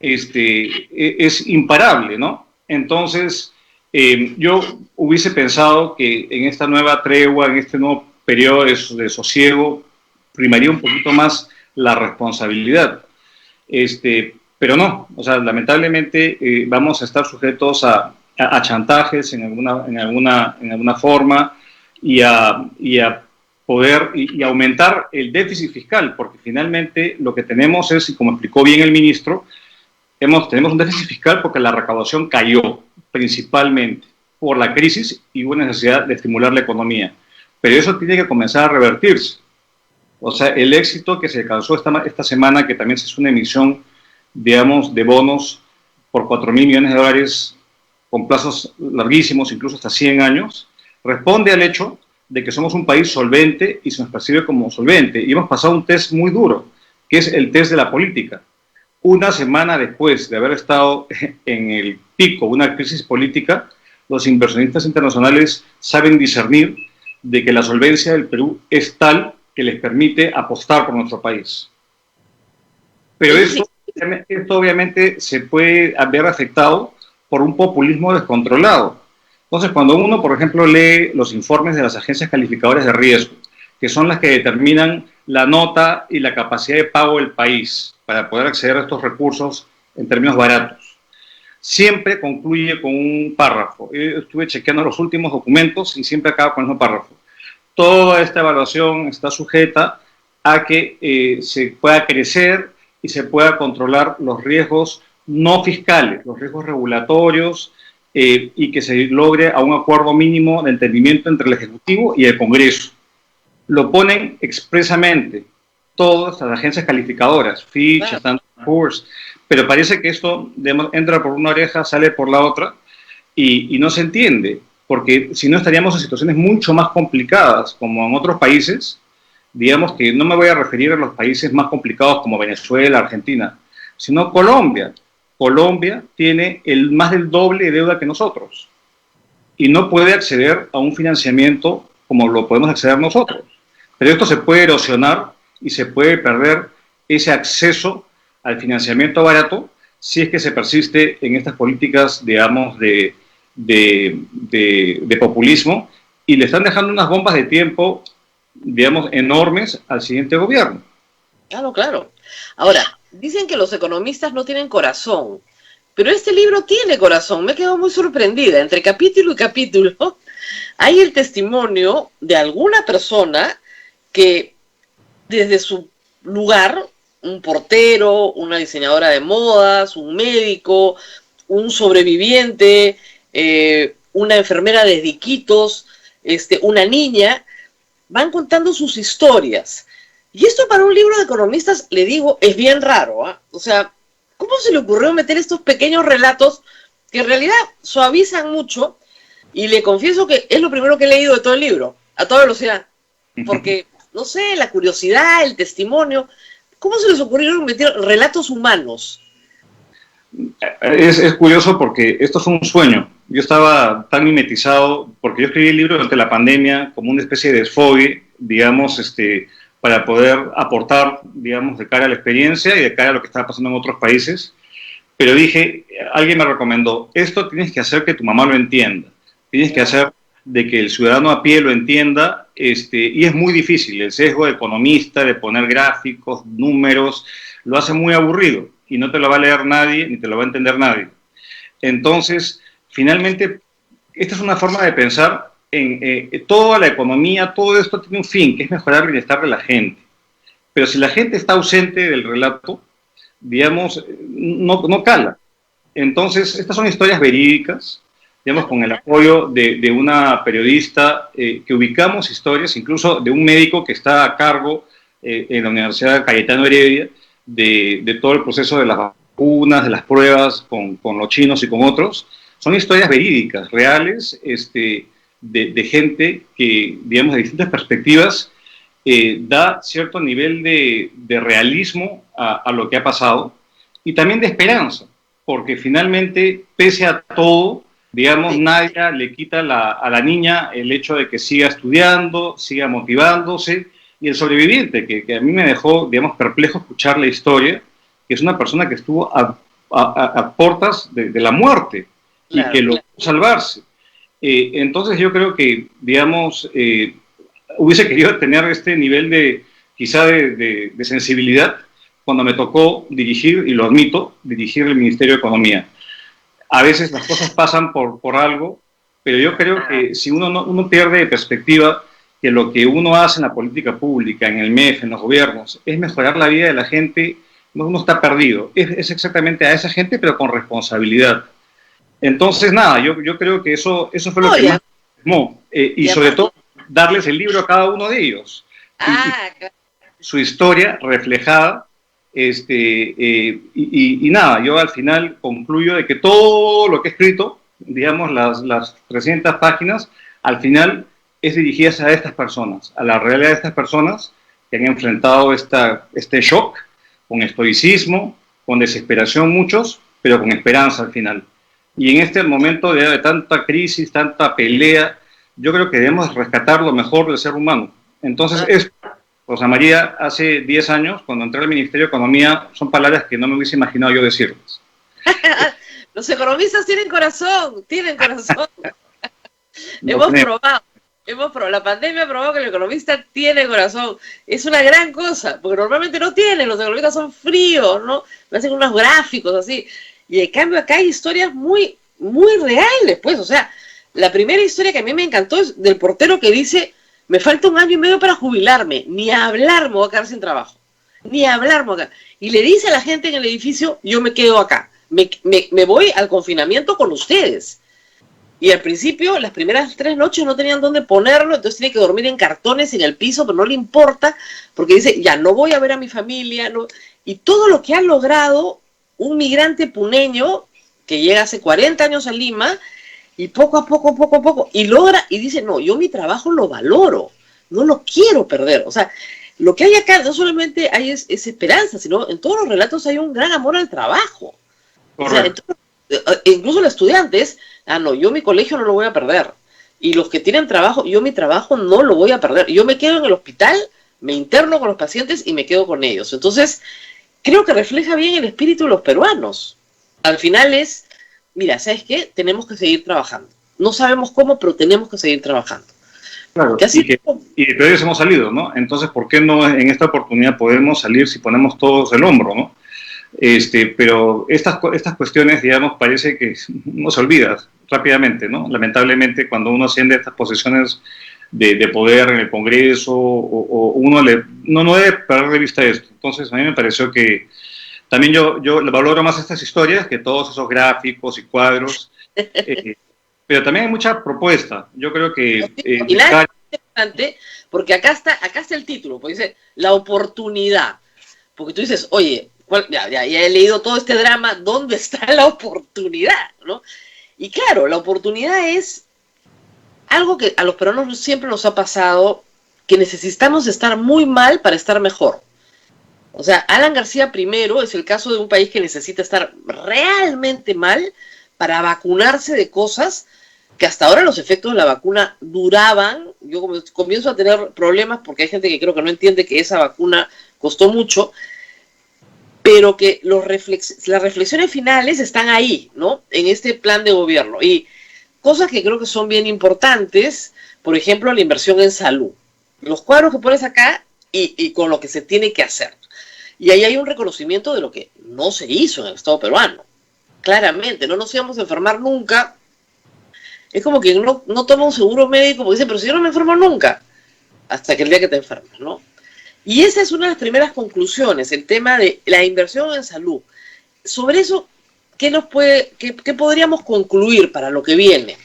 es imparable, ¿no? Entonces, yo hubiese pensado que en esta nueva tregua, en este nuevo periodo de sosiego, primaría un poquito más la responsabilidad. Pero no, o sea, lamentablemente vamos a estar sujetos a chantajes en alguna forma y a poder y aumentar el déficit fiscal, porque finalmente lo que tenemos es, y como explicó bien el ministro, tenemos un déficit fiscal porque la recaudación cayó principalmente por la crisis y hubo necesidad de estimular la economía. Pero eso tiene que comenzar a revertirse. O sea, el éxito que se alcanzó esta semana, que también se hizo una emisión, digamos, de bonos por 4.000 millones de dólares con plazos larguísimos, incluso hasta 100 años, responde al hecho de que somos un país solvente y se nos percibe como solvente. Y hemos pasado un test muy duro, que es el test de la política. Una semana después de haber estado en el pico de una crisis política, los inversionistas internacionales saben discernir de que la solvencia del Perú es tal que les permite apostar por nuestro país. Pero esto obviamente se puede ver afectado por un populismo descontrolado. Entonces, cuando uno, por ejemplo, lee los informes de las agencias calificadoras de riesgo, que son las que determinan la nota y la capacidad de pago del país para poder acceder a estos recursos en términos baratos, siempre concluye con un párrafo. Yo estuve chequeando los últimos documentos y siempre acaba con el mismo párrafo. Toda esta evaluación está sujeta a que se pueda crecer y se pueda controlar los riesgos no fiscales, los riesgos regulatorios, y que se logre a un acuerdo mínimo de entendimiento entre el Ejecutivo y el Congreso. Lo ponen expresamente todas las agencias calificadoras, Fitch, Standard & Poor's, pero parece que esto entra por una oreja, sale por la otra, y no se entiende, porque si no estaríamos en situaciones mucho más complicadas, como en otros países. Digamos que no me voy a referir a los países más complicados como Venezuela, Argentina, sino Colombia. Colombia tiene más del doble de deuda que nosotros y no puede acceder a un financiamiento como lo podemos acceder nosotros. Pero esto se puede erosionar y se puede perder ese acceso al financiamiento barato si es que se persiste en estas políticas, digamos, de populismo, y le están dejando unas bombas de tiempo, digamos, enormes al siguiente gobierno. Claro, claro. Ahora, dicen que los economistas no tienen corazón, pero este libro tiene corazón. Me he quedado muy sorprendida. Entre capítulo y capítulo hay el testimonio de alguna persona que desde su lugar, un portero, una diseñadora de modas, un médico, un sobreviviente, una enfermera de Iquitos, una niña, van contando sus historias. Y esto para un libro de economistas, le digo, es bien raro, ¿eh? O sea, ¿cómo se le ocurrió meter estos pequeños relatos que en realidad suavizan mucho? Y le confieso que es lo primero que he leído de todo el libro, a toda velocidad. Porque, no sé, la curiosidad, el testimonio. ¿Cómo se les ocurrió meter relatos humanos? Es curioso porque esto fue un sueño. Yo estaba tan mimetizado, porque yo escribí el libro durante la pandemia como una especie de desfogue, digamos, para poder aportar, digamos, de cara a la experiencia y de cara a lo que estaba pasando en otros países. Pero dije, alguien me recomendó, esto tienes que hacer que tu mamá lo entienda, tienes que hacer de que el ciudadano a pie lo entienda, y es muy difícil. El sesgo de economista, de poner gráficos, números, lo hace muy aburrido y no te lo va a leer nadie ni te lo va a entender nadie. Entonces, finalmente, esta es una forma de pensar en toda la economía. Todo esto tiene un fin, que es mejorar el bienestar de la gente. Pero si la gente está ausente del relato, digamos, no cala. Entonces, estas son historias verídicas, digamos, con el apoyo de una periodista, que ubicamos historias, incluso de un médico que está a cargo en la Universidad Cayetano Heredia, de todo el proceso de las vacunas, de las pruebas con los chinos y con otros. Son historias verídicas, reales, de gente que, digamos, de distintas perspectivas, da cierto nivel de realismo a lo que ha pasado, y también de esperanza, porque finalmente, pese a todo, digamos, nadie le quita a la niña el hecho de que siga estudiando, siga motivándose. Y el sobreviviente, que a mí me dejó, digamos, perplejo escuchar la historia, que es una persona que estuvo a portas de la muerte, claro, y que logró salvarse. Entonces yo creo que, digamos, hubiese querido tener este nivel quizá de sensibilidad cuando me tocó dirigir, y lo admito, dirigir el Ministerio de Economía. A veces las cosas pasan por algo, pero yo creo que si uno pierde de perspectiva que lo que uno hace en la política pública, en el MEF, en los gobiernos, es mejorar la vida de la gente, uno está perdido. Es exactamente a esa gente, pero con responsabilidad. Entonces, nada, yo creo que eso fue lo que más me llamó. Y sobre todo, darles el libro a cada uno de ellos. Claro. Su historia reflejada. Y nada, yo al final concluyo de que todo lo que he escrito, digamos, las 300 páginas, al final es dirigidas a estas personas, a la realidad de estas personas que han enfrentado este shock con estoicismo, con desesperación muchos, pero con esperanza al final. Y en este momento de tanta crisis, tanta pelea, yo creo que debemos rescatar lo mejor del ser humano. Entonces, Rosa María, hace 10 años, cuando entré al Ministerio de Economía, son palabras que no me hubiese imaginado yo decirlas. Los economistas tienen corazón, tienen corazón. Lo tenemos. Hemos probado, la pandemia ha probado que el economista tiene corazón. Es una gran cosa, porque normalmente no tienen, los economistas son fríos, ¿no? Me hacen unos gráficos así. Y en cambio acá hay historias muy, muy reales, pues. O sea, la primera historia que a mí me encantó es del portero que dice, me falta 1 año y medio para jubilarme, ni a hablar me voy a quedar sin trabajo. Ni a hablar me voy a quedar. Y le dice a la gente en el edificio, yo me quedo acá. Me voy al confinamiento con ustedes. Y al principio, las primeras 3 noches no tenían dónde ponerlo, entonces tiene que dormir en cartones en el piso, pero no le importa, porque dice, ya no voy a ver a mi familia. No. Y todo lo que ha logrado un migrante puneño que llega hace 40 años a Lima, y poco a poco, y logra, y dice, no, yo mi trabajo lo valoro, no lo quiero perder. O sea, lo que hay acá no solamente hay es esperanza, sino en todos los relatos hay un gran amor al trabajo. Correcto. O sea, incluso los estudiantes, no, yo mi colegio no lo voy a perder. Y los que tienen trabajo, yo mi trabajo no lo voy a perder. Yo me quedo en el hospital, me interno con los pacientes y me quedo con ellos. Entonces, creo que refleja bien el espíritu de los peruanos. Al final es, mira, ¿sabes qué? Tenemos que seguir trabajando. No sabemos cómo, pero tenemos que seguir trabajando. Claro, y de ellos hemos salido, ¿no? Entonces, ¿por qué no en esta oportunidad podemos salir si ponemos todos el hombro, ¿no? Pero estas cuestiones, digamos, parece que uno se olvida rápidamente, ¿no? Lamentablemente, cuando uno asciende a estas posiciones de poder en el Congreso, uno no debe perder de vista esto. Entonces, a mí me pareció que también yo valoro más estas historias que todos esos gráficos y cuadros, pero también hay mucha propuesta. Yo creo que... y nada, es interesante, porque acá está el título, porque dice, la oportunidad. Porque tú dices, oye, ya he leído todo este drama, ¿dónde está la oportunidad? ¿No? Y claro, la oportunidad es algo que a los peruanos siempre nos ha pasado, que necesitamos estar muy mal para estar mejor. O sea, Alan García primero es el caso de un país que necesita estar realmente mal para vacunarse de cosas que hasta ahora los efectos de la vacuna duraban. Yo comienzo a tener problemas porque hay gente que creo que no entiende que esa vacuna costó mucho, pero que las reflexiones finales están ahí, ¿no? En este plan de gobierno. Y cosas que creo que son bien importantes, por ejemplo, la inversión en salud. Los cuadros que pones acá y con lo que se tiene que hacer. Y ahí hay un reconocimiento de lo que no se hizo en el Estado peruano. Claramente, no nos íbamos a enfermar nunca. Es como que no toma un seguro médico, porque dice, pero si yo no me enfermo nunca, hasta que el día que te enfermas, ¿no? Y esa es una de las primeras conclusiones, el tema de la inversión en salud. Sobre eso, ¿qué podríamos concluir para lo que viene?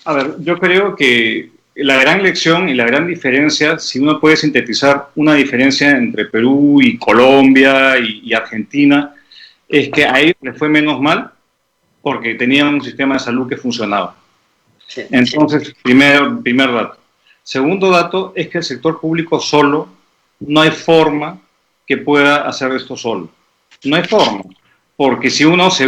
A ver, yo creo que la gran lección y la gran diferencia, si uno puede sintetizar una diferencia entre Perú y Colombia y Argentina, es que a ellos les fue menos mal porque tenían un sistema de salud que funcionaba. Sí, entonces, sí. Primer dato. Segundo dato es que el sector público solo, no hay forma que pueda hacer esto solo. No hay forma, porque si uno se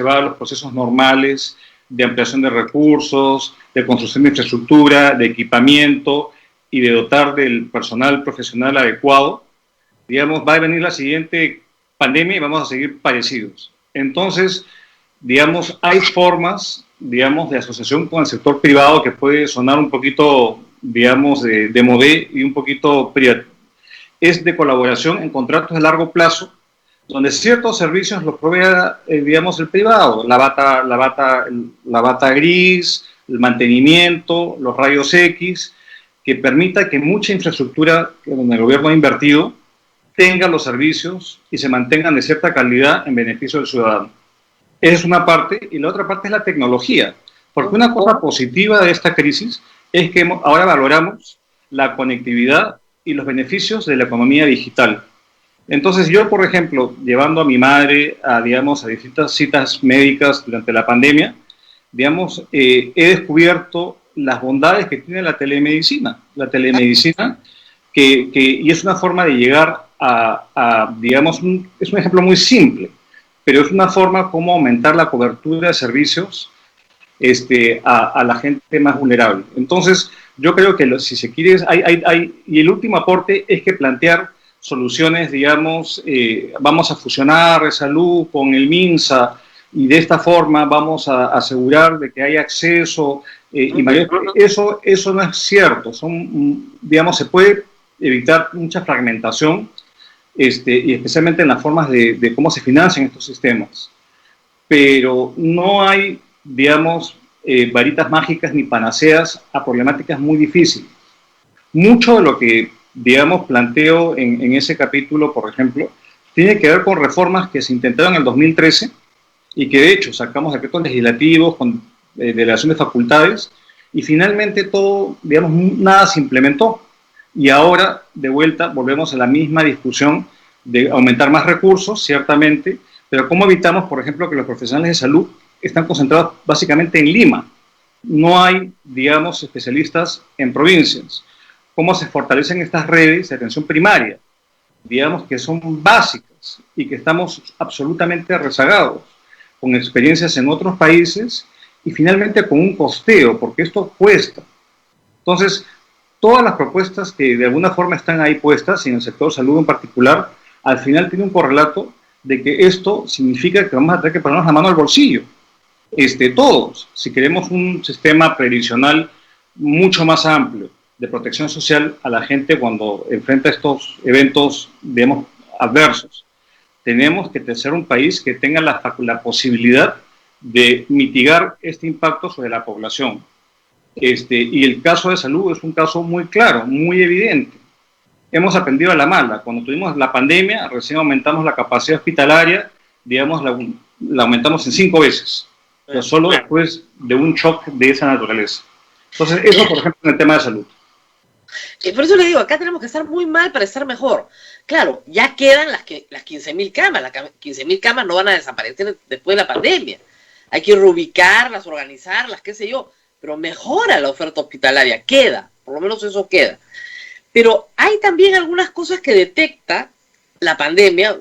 va a los procesos normales de ampliación de recursos, de construcción de infraestructura, de equipamiento y de dotar del personal profesional adecuado, va a venir la siguiente pandemia y vamos a seguir parecidos. Entonces, hay formas, de asociación con el sector privado que puede sonar un poquito, de modé y un poquito privado. Es de colaboración en contratos de largo plazo, donde ciertos servicios los provea, el privado, la bata gris, el mantenimiento, los rayos X, que permita que mucha infraestructura donde el gobierno ha invertido tenga los servicios y se mantengan de cierta calidad en beneficio del ciudadano. Esa es una parte, y la otra parte es la tecnología, porque una cosa positiva de esta crisis es que ahora valoramos la conectividad y los beneficios de la economía digital. Entonces yo, por ejemplo, llevando a mi madre a distintas citas médicas durante la pandemia, he descubierto las bondades que tiene la telemedicina. La telemedicina, y es una forma de llegar es un ejemplo muy simple, pero es una forma como aumentar la cobertura de servicios a la gente más vulnerable. Entonces, yo creo que si se quiere, y el último aporte es que plantear soluciones, vamos a fusionar salud con el MINSA, y de esta forma vamos a asegurar de que haya acceso y mayor. Eso no es cierto. Digamos, se puede evitar mucha fragmentación y especialmente en las formas de cómo se financian estos sistemas. Pero no hay, digamos, varitas mágicas ni panaceas a problemáticas muy difíciles. Mucho de lo que, digamos, planteo en ese capítulo, por ejemplo, tiene que ver con reformas que se intentaron en el 2013 y que de hecho sacamos decretos legislativos con delegación de facultades y finalmente todo, digamos, nada se implementó. Y ahora, de vuelta, volvemos a la misma discusión de aumentar más recursos, ciertamente, pero ¿cómo evitamos, por ejemplo, que los profesionales de salud están concentrados básicamente en Lima? No hay, digamos, especialistas en provincias. ¿Cómo se fortalecen estas redes de atención primaria? Digamos que son básicas y que estamos absolutamente rezagados, con experiencias en otros países y finalmente con un costeo, porque esto cuesta. Entonces, todas las propuestas que de alguna forma están ahí puestas, y en el sector salud en particular, al final tiene un correlato de que esto significa que vamos a tener que ponernos la mano al bolsillo. Todos, si queremos un sistema previsional mucho más amplio de protección social a la gente cuando enfrenta estos eventos, digamos, adversos, tenemos que ser un país que tenga la posibilidad de mitigar este impacto sobre la población. Y el caso de salud es un caso muy claro, muy evidente. Hemos aprendido a la mala. Cuando tuvimos la pandemia, recién aumentamos la capacidad hospitalaria, digamos, la aumentamos en 5 veces, pero solo después de un shock de esa naturaleza. Entonces, eso, por ejemplo, en el tema de salud. Por eso le digo, acá tenemos que estar muy mal para estar mejor. Claro, ya quedan las 15.000 camas. Las 15.000 camas no van a desaparecer después de la pandemia. Hay que reubicarlas, organizarlas, qué sé yo. Pero mejora la oferta hospitalaria, queda, por lo menos eso queda. Pero hay también algunas cosas que detecta la pandemia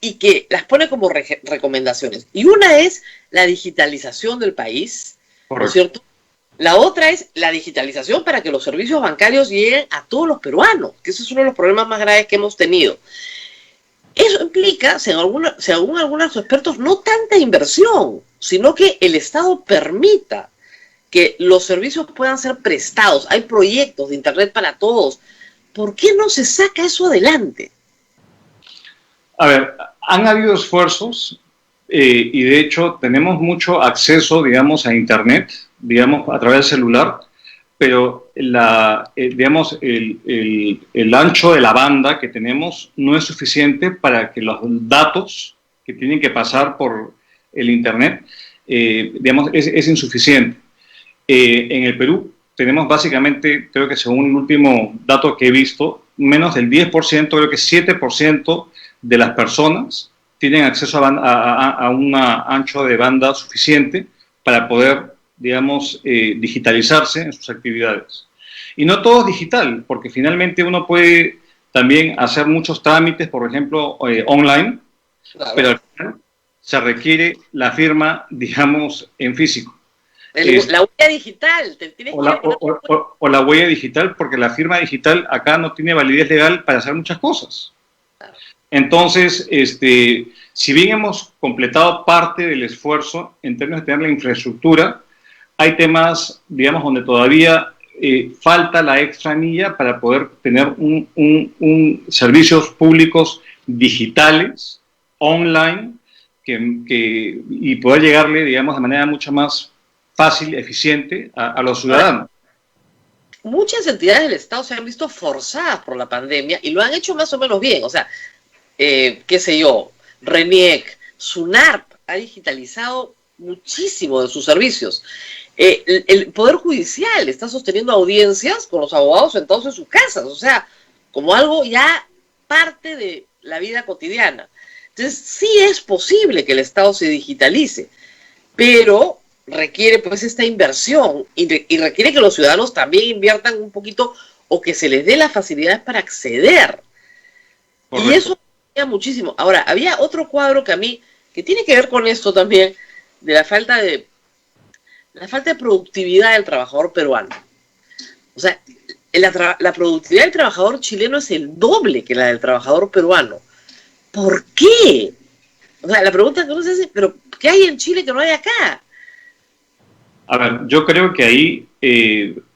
y que las pone como recomendaciones. Y una es la digitalización del país, ¿no es cierto? La otra es la digitalización para que los servicios bancarios lleguen a todos los peruanos, que ese es uno de los problemas más graves que hemos tenido. Eso implica, según algunos expertos, no tanta inversión, sino que el Estado permita que los servicios puedan ser prestados. Hay proyectos de Internet para todos. ¿Por qué no se saca eso adelante? A ver, han habido esfuerzos y de hecho tenemos mucho acceso, digamos, a Internet, digamos, a través del celular, pero digamos, el ancho de la banda que tenemos no es suficiente para que los datos que tienen que pasar por el Internet, digamos, es insuficiente. En el Perú tenemos básicamente, creo que según el último dato que he visto, menos del 10%, creo que 7% de las personas tienen acceso a un ancho de banda suficiente para poder, digamos, digitalizarse en sus actividades. Y no todo es digital, porque finalmente uno puede también hacer muchos trámites, por ejemplo, online, claro, pero al final se requiere la firma, digamos, en físico. La huella digital. O la huella digital, porque la firma digital acá no tiene validez legal para hacer muchas cosas. Entonces, si bien hemos completado parte del esfuerzo en términos de tener la infraestructura, hay temas, digamos, donde todavía falta la extra milla para poder tener servicios públicos digitales, online, y poder llegarle, digamos, de manera mucho más fácil, eficiente a los ciudadanos. Muchas entidades del Estado se han visto forzadas por la pandemia y lo han hecho más o menos bien. O sea, qué sé yo, RENIEC, SUNARP ha digitalizado muchísimo de sus servicios. El Poder Judicial está sosteniendo audiencias con los abogados sentados en sus casas, o sea, como algo ya parte de la vida cotidiana. Entonces, sí es posible que el Estado se digitalice, pero requiere pues esta inversión y requiere que los ciudadanos también inviertan un poquito o que se les dé las facilidades para acceder. Correcto. Y eso muchísimo. Ahora, había otro cuadro que tiene que ver con esto también, de la falta de productividad del trabajador peruano. O sea, la productividad del trabajador chileno es el doble que la del trabajador peruano. ¿Por qué? O sea, la pregunta que uno se hace, pero ¿qué hay en Chile que no hay acá? A ver, yo creo que ahí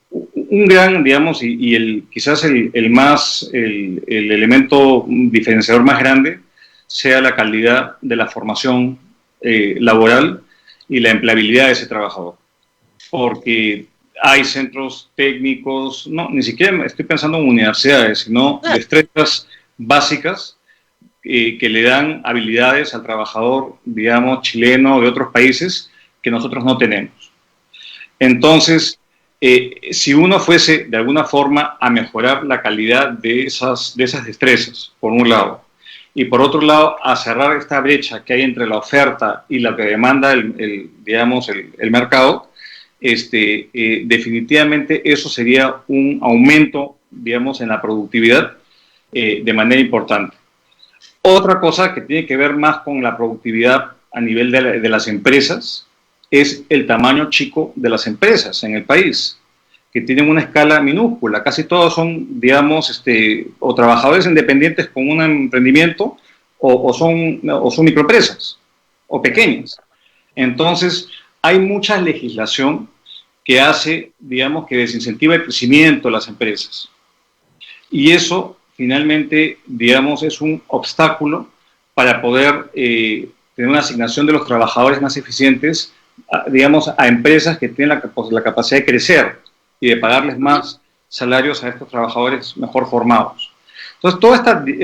un gran, digamos, quizás el elemento diferenciador más grande sea la calidad de la formación laboral y la empleabilidad de ese trabajador. Porque hay centros técnicos, no, ni siquiera estoy pensando en universidades, sino destrezas básicas que le dan habilidades al trabajador, digamos, chileno de otros países que nosotros no tenemos. Entonces, si uno fuese de alguna forma a mejorar la calidad de esas destrezas, por un lado, y por otro lado, a cerrar esta brecha que hay entre la oferta y lo que demanda el mercado, definitivamente eso sería un aumento, digamos, en la productividad de manera importante. Otra cosa que tiene que ver más con la productividad a nivel de las empresas es el tamaño chico de las empresas en el país, que tienen una escala minúscula. Casi todos son, digamos, o trabajadores independientes con un emprendimiento o son microempresas o pequeñas. Entonces, hay mucha legislación que hace, digamos, que desincentiva el crecimiento de las empresas. Y eso, finalmente, digamos, es un obstáculo para poder tener una asignación de los trabajadores más eficientes, digamos, a empresas que tienen la capacidad de crecer y de pagarles más salarios a estos trabajadores mejor formados. Entonces,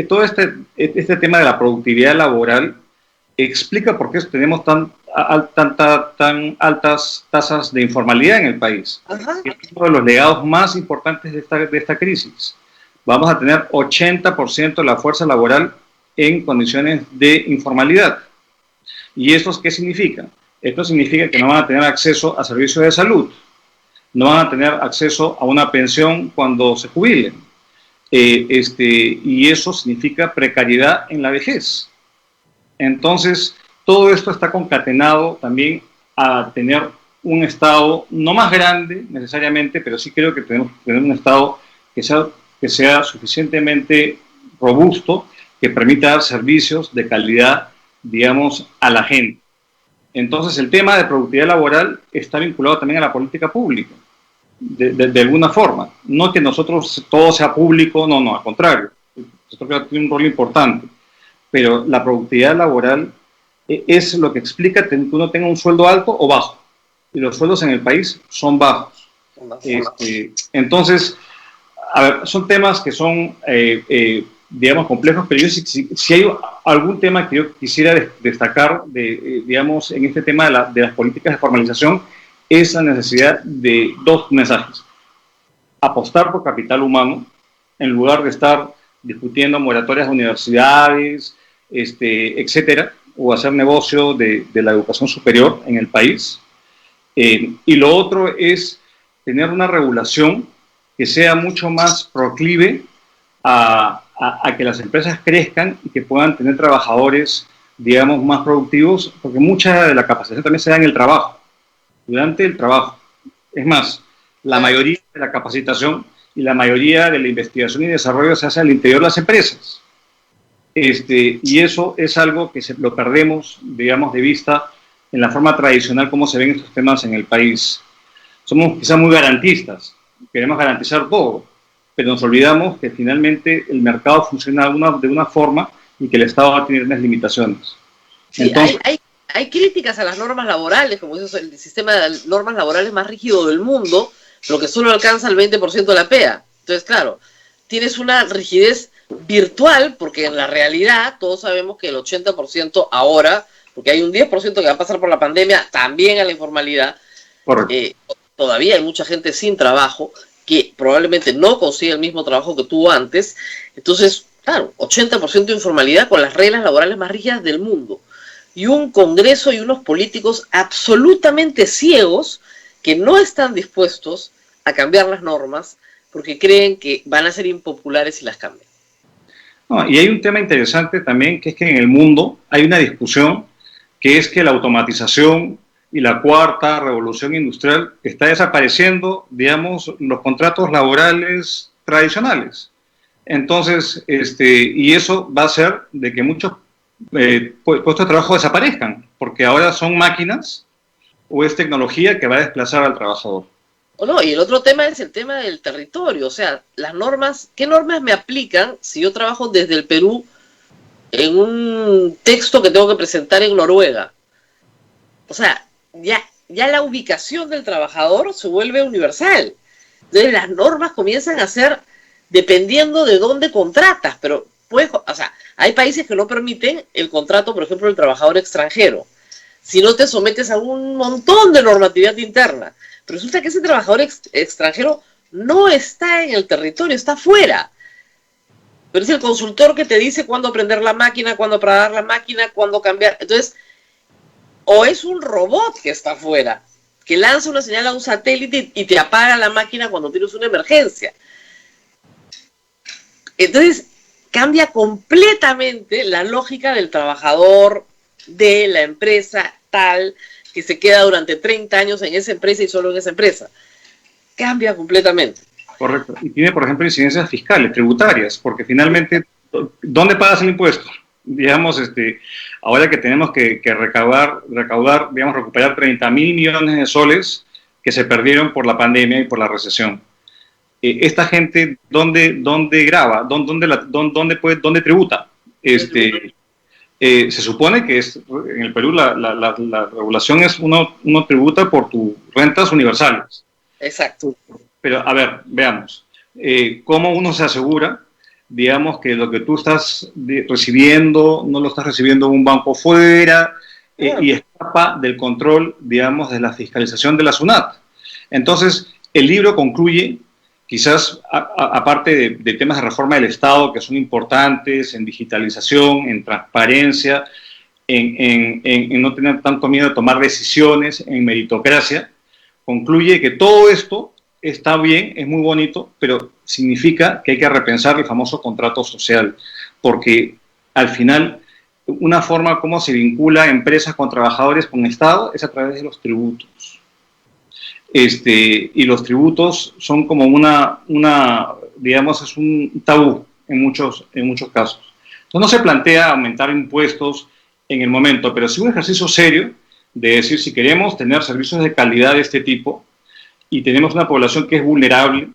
todo este tema de la productividad laboral explica por qué tenemos tan altas tasas de informalidad en el país. Es uno de los legados más importantes de esta crisis. Vamos a tener 80% de la fuerza laboral en condiciones de informalidad. ¿Y esto qué significa? Esto significa que no van a tener acceso a servicios de salud, no van a tener acceso a una pensión cuando se jubilen, y eso significa precariedad en la vejez. Entonces, todo esto está concatenado también a tener un Estado no más grande necesariamente, pero sí creo que tenemos que tener un Estado que sea suficientemente robusto, que permita dar servicios de calidad, digamos, a la gente. Entonces, el tema de productividad laboral está vinculado también a la política pública, de alguna forma. No que nosotros todo sea público, no, al contrario. Esto tiene un rol importante. Pero la productividad laboral es lo que explica que uno tenga un sueldo alto o bajo. Y los sueldos en el país son bajos. Entonces, a ver, son temas que son, digamos, complejos, pero yo si hay algún tema que yo quisiera destacar, digamos, en este tema de las políticas de formalización, es la necesidad de dos mensajes. Apostar por capital humano, en lugar de estar discutiendo moratorias de universidades, etcétera, o hacer negocio de la educación superior en el país. Y lo otro es tener una regulación que sea mucho más proclive a que las empresas crezcan y que puedan tener trabajadores, digamos, más productivos, porque mucha de la capacitación también se da en el trabajo, durante el trabajo. Es más, la mayoría de la capacitación y la mayoría de la investigación y desarrollo se hace al interior de las empresas. Y eso es algo que lo perdemos, digamos, de vista en la forma tradicional como se ven estos temas en el país. Somos quizás muy garantistas, queremos garantizar todo, pero nos olvidamos que finalmente el mercado funciona de una forma y que el Estado va a tener unas limitaciones. Sí, entonces, hay críticas a las normas laborales, como eso es el sistema de normas laborales más rígido del mundo, pero que solo alcanza el 20% de la PEA. Entonces, claro, tienes una rigidez virtual, porque en la realidad todos sabemos que el 80% ahora, porque hay un 10% que va a pasar por la pandemia, también a la informalidad. Todavía hay mucha gente sin trabajo que probablemente no consigue el mismo trabajo que tuvo antes. Entonces, claro, 80% de informalidad con las reglas laborales más rígidas del mundo. Y un Congreso y unos políticos absolutamente ciegos que no están dispuestos a cambiar las normas porque creen que van a ser impopulares si las cambian. No, y hay un tema interesante también, que es que en el mundo hay una discusión que es que la automatización y la cuarta revolución industrial está desapareciendo, digamos, los contratos laborales tradicionales. Entonces, y eso va a hacer de que muchos puestos de trabajo desaparezcan, porque ahora son máquinas o es tecnología que va a desplazar al trabajador. O no, y el otro tema es el tema del territorio, o sea, las normas, ¿qué normas me aplican si yo trabajo desde el Perú en un texto que tengo que presentar en Noruega? O sea, ya la ubicación del trabajador se vuelve universal. Entonces las normas comienzan a ser dependiendo de dónde contratas, pero pues, o sea, hay países que no permiten el contrato, por ejemplo, del trabajador extranjero. Si no te sometes a un montón de normatividad interna. Pero resulta que ese trabajador extranjero no está en el territorio, está fuera. Pero es el consultor que te dice cuándo prender la máquina, cuándo apagar la máquina, cuándo cambiar. Entonces, o es un robot que está afuera, que lanza una señal a un satélite y te apaga la máquina cuando tienes una emergencia. Entonces, cambia completamente la lógica del trabajador, de la empresa tal, que se queda durante 30 años en esa empresa y solo en esa empresa. Cambia completamente. Correcto. Y tiene, por ejemplo, incidencias fiscales, tributarias, porque finalmente, ¿dónde pagas el impuesto? Digamos, ahora que tenemos que recaudar, digamos, recuperar 30.000 millones de soles que se perdieron por la pandemia y por la recesión. Esta gente, ¿dónde graba? ¿Dónde tributa? Se supone que en el Perú la regulación es uno tributa por tus rentas universales. Exacto. Pero, a ver, veamos. ¿Cómo uno se asegura, digamos, que lo que tú estás recibiendo no lo estás recibiendo en un banco fuera y escapa del control, digamos, de la fiscalización de la SUNAT? Entonces, el libro concluye, quizás aparte de temas de reforma del Estado que son importantes, en digitalización, en transparencia, en no tener tanto miedo de tomar decisiones, en meritocracia, concluye que todo esto está bien, es muy bonito, pero significa que hay que repensar el famoso contrato social, porque al final una forma como se vincula empresas con trabajadores con Estado es a través de los tributos. Y los tributos son como digamos, es un tabú en muchos casos. Entonces no se plantea aumentar impuestos en el momento, pero sí un ejercicio serio de decir, si queremos tener servicios de calidad de este tipo y tenemos una población que es vulnerable,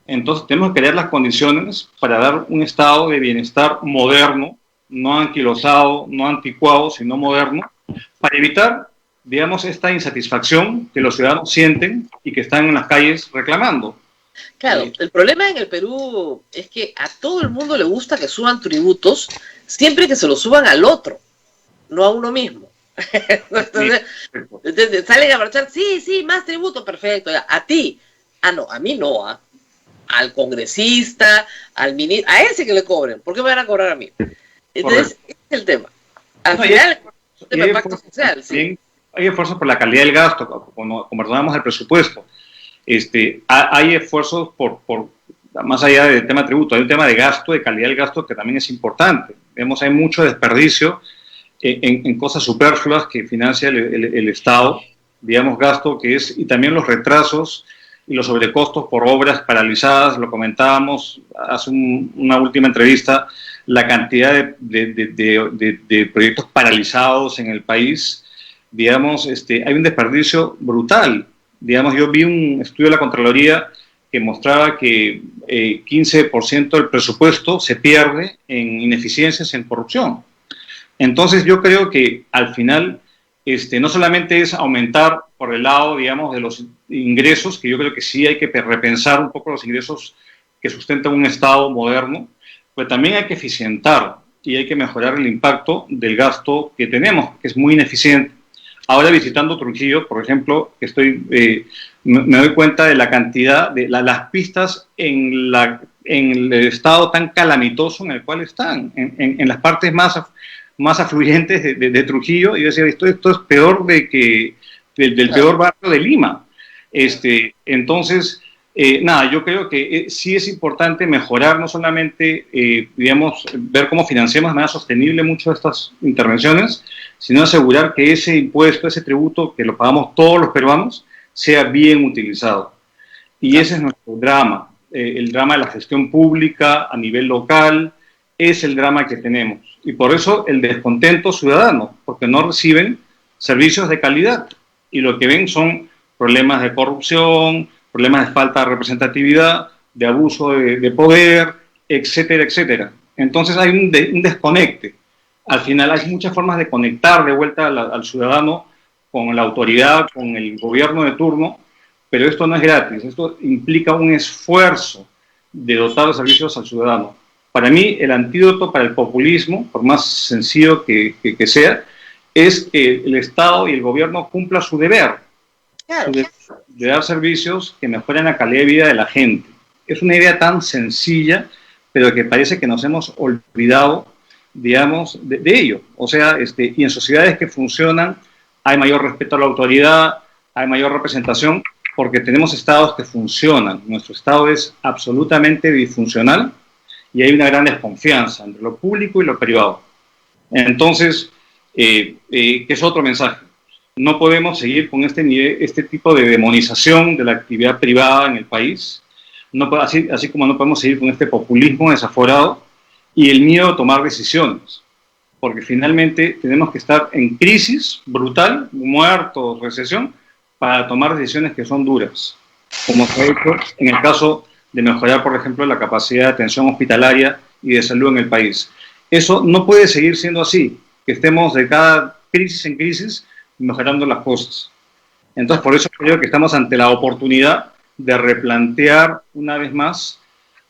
entonces tenemos que crear las condiciones para dar un estado de bienestar moderno, no anquilosado, no anticuado, sino moderno, para evitar, digamos, esta insatisfacción que los ciudadanos sienten y que están en las calles reclamando. Claro, el problema en el Perú es que a todo el mundo le gusta que suban tributos siempre que se los suban al otro, no a uno mismo. Entonces, salen a marchar, sí, más tributo, perfecto, a ti. No, a mí no, al congresista, al ministro, a ese que le cobren, ¿por qué me van a cobrar a mí? Entonces, ese es el tema. Al final, es un tema de pacto social, sí. Hay esfuerzos por la calidad del gasto, como conversábamos el presupuesto. Hay esfuerzos más allá del tema de tributo, hay un tema de gasto, de calidad del gasto que también es importante. Vemos, hay mucho desperdicio en cosas superfluas que financia el Estado, digamos, gasto que es, y también los retrasos y los sobrecostos por obras paralizadas, lo comentábamos hace una última entrevista, la cantidad de proyectos paralizados en el país, digamos, hay un desperdicio brutal. Digamos, yo vi un estudio de la Contraloría que mostraba que 15% del presupuesto se pierde en ineficiencias, en corrupción. Entonces yo creo que al final no solamente es aumentar por el lado, digamos, de los ingresos, que yo creo que sí hay que repensar un poco los ingresos que sustentan un Estado moderno, pero también hay que eficientar y hay que mejorar el impacto del gasto que tenemos, que es muy ineficiente. Ahora visitando Trujillo, por ejemplo, me doy cuenta de la cantidad de las pistas en el estado tan calamitoso en el cual están, en las partes más afluyentes de Trujillo, y yo decía, esto es peor del peor barrio de Lima. Entonces, yo creo que sí es importante mejorar, no solamente, digamos, ver cómo financiamos de manera sostenible muchas de estas intervenciones, sino asegurar que ese impuesto, ese tributo, que lo pagamos todos los peruanos, sea bien utilizado. Y ese es nuestro drama, el drama de la gestión pública a nivel local, es el drama que tenemos. y por eso el descontento ciudadano, porque no reciben servicios de calidad y lo que ven son problemas de corrupción, problemas de falta de representatividad, de abuso de poder, etcétera, etcétera. Entonces hay un desconecte. Al final hay muchas formas de conectar de vuelta al ciudadano con la autoridad, con el gobierno de turno, pero esto no es gratis, esto implica un esfuerzo de dotar de servicios al ciudadano. Para mí, el antídoto para el populismo, por más sencillo que sea, es que el Estado y el gobierno cumplan su deber, Claro. de dar servicios que mejoren la calidad de vida de la gente. Es una idea tan sencilla, pero que parece que nos hemos olvidado, digamos, de ello. O sea, y en sociedades que funcionan hay mayor respeto a la autoridad, hay mayor representación, porque tenemos estados que funcionan. Nuestro estado es absolutamente disfuncional y hay una gran desconfianza entre lo público y lo privado. Entonces, que es otro mensaje. No podemos seguir con este tipo de demonización de la actividad privada en el país, así como no podemos seguir con este populismo desaforado y el miedo a tomar decisiones, porque finalmente tenemos que estar en crisis brutal, muertos, recesión, para tomar decisiones que son duras, como se ha hecho en el caso de mejorar, por ejemplo, la capacidad de atención hospitalaria y de salud en el país. Eso no puede seguir siendo así, que estemos de cada crisis en crisis mejorando las cosas. Entonces, por eso creo que estamos ante la oportunidad de replantear una vez más.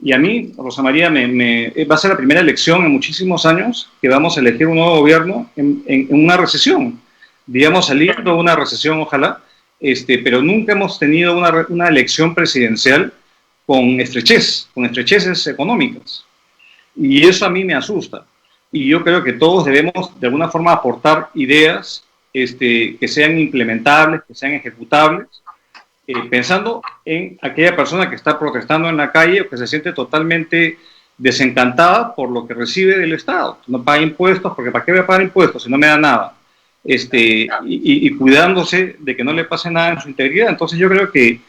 Y a mí, Rosa María, va a ser la primera elección en muchísimos años que vamos a elegir un nuevo gobierno en una recesión. Digamos, saliendo de una recesión, ojalá, pero nunca hemos tenido una elección presidencial con estrecheces económicas. Y eso a mí me asusta. Y yo creo que todos debemos, de alguna forma, aportar ideas que sean implementables, que sean ejecutables, pensando en aquella persona que está protestando en la calle o que se siente totalmente desencantada por lo que recibe del Estado. No paga impuestos, porque ¿para qué voy a pagar impuestos si no me da nada? Y cuidándose de que no le pase nada en su integridad. Entonces yo creo que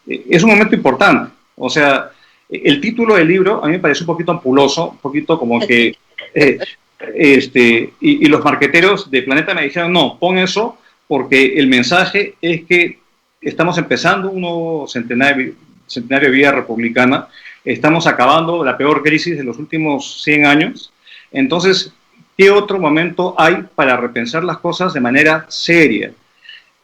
es un momento importante. O sea, el título del libro a mí me parece un poquito ampuloso, un poquito como que... y los marqueteros de Planeta me dijeron, no, pon eso porque el mensaje es que estamos empezando un nuevo centenario de vida republicana, estamos acabando la peor crisis de los últimos 100 años, entonces, ¿qué otro momento hay para repensar las cosas de manera seria?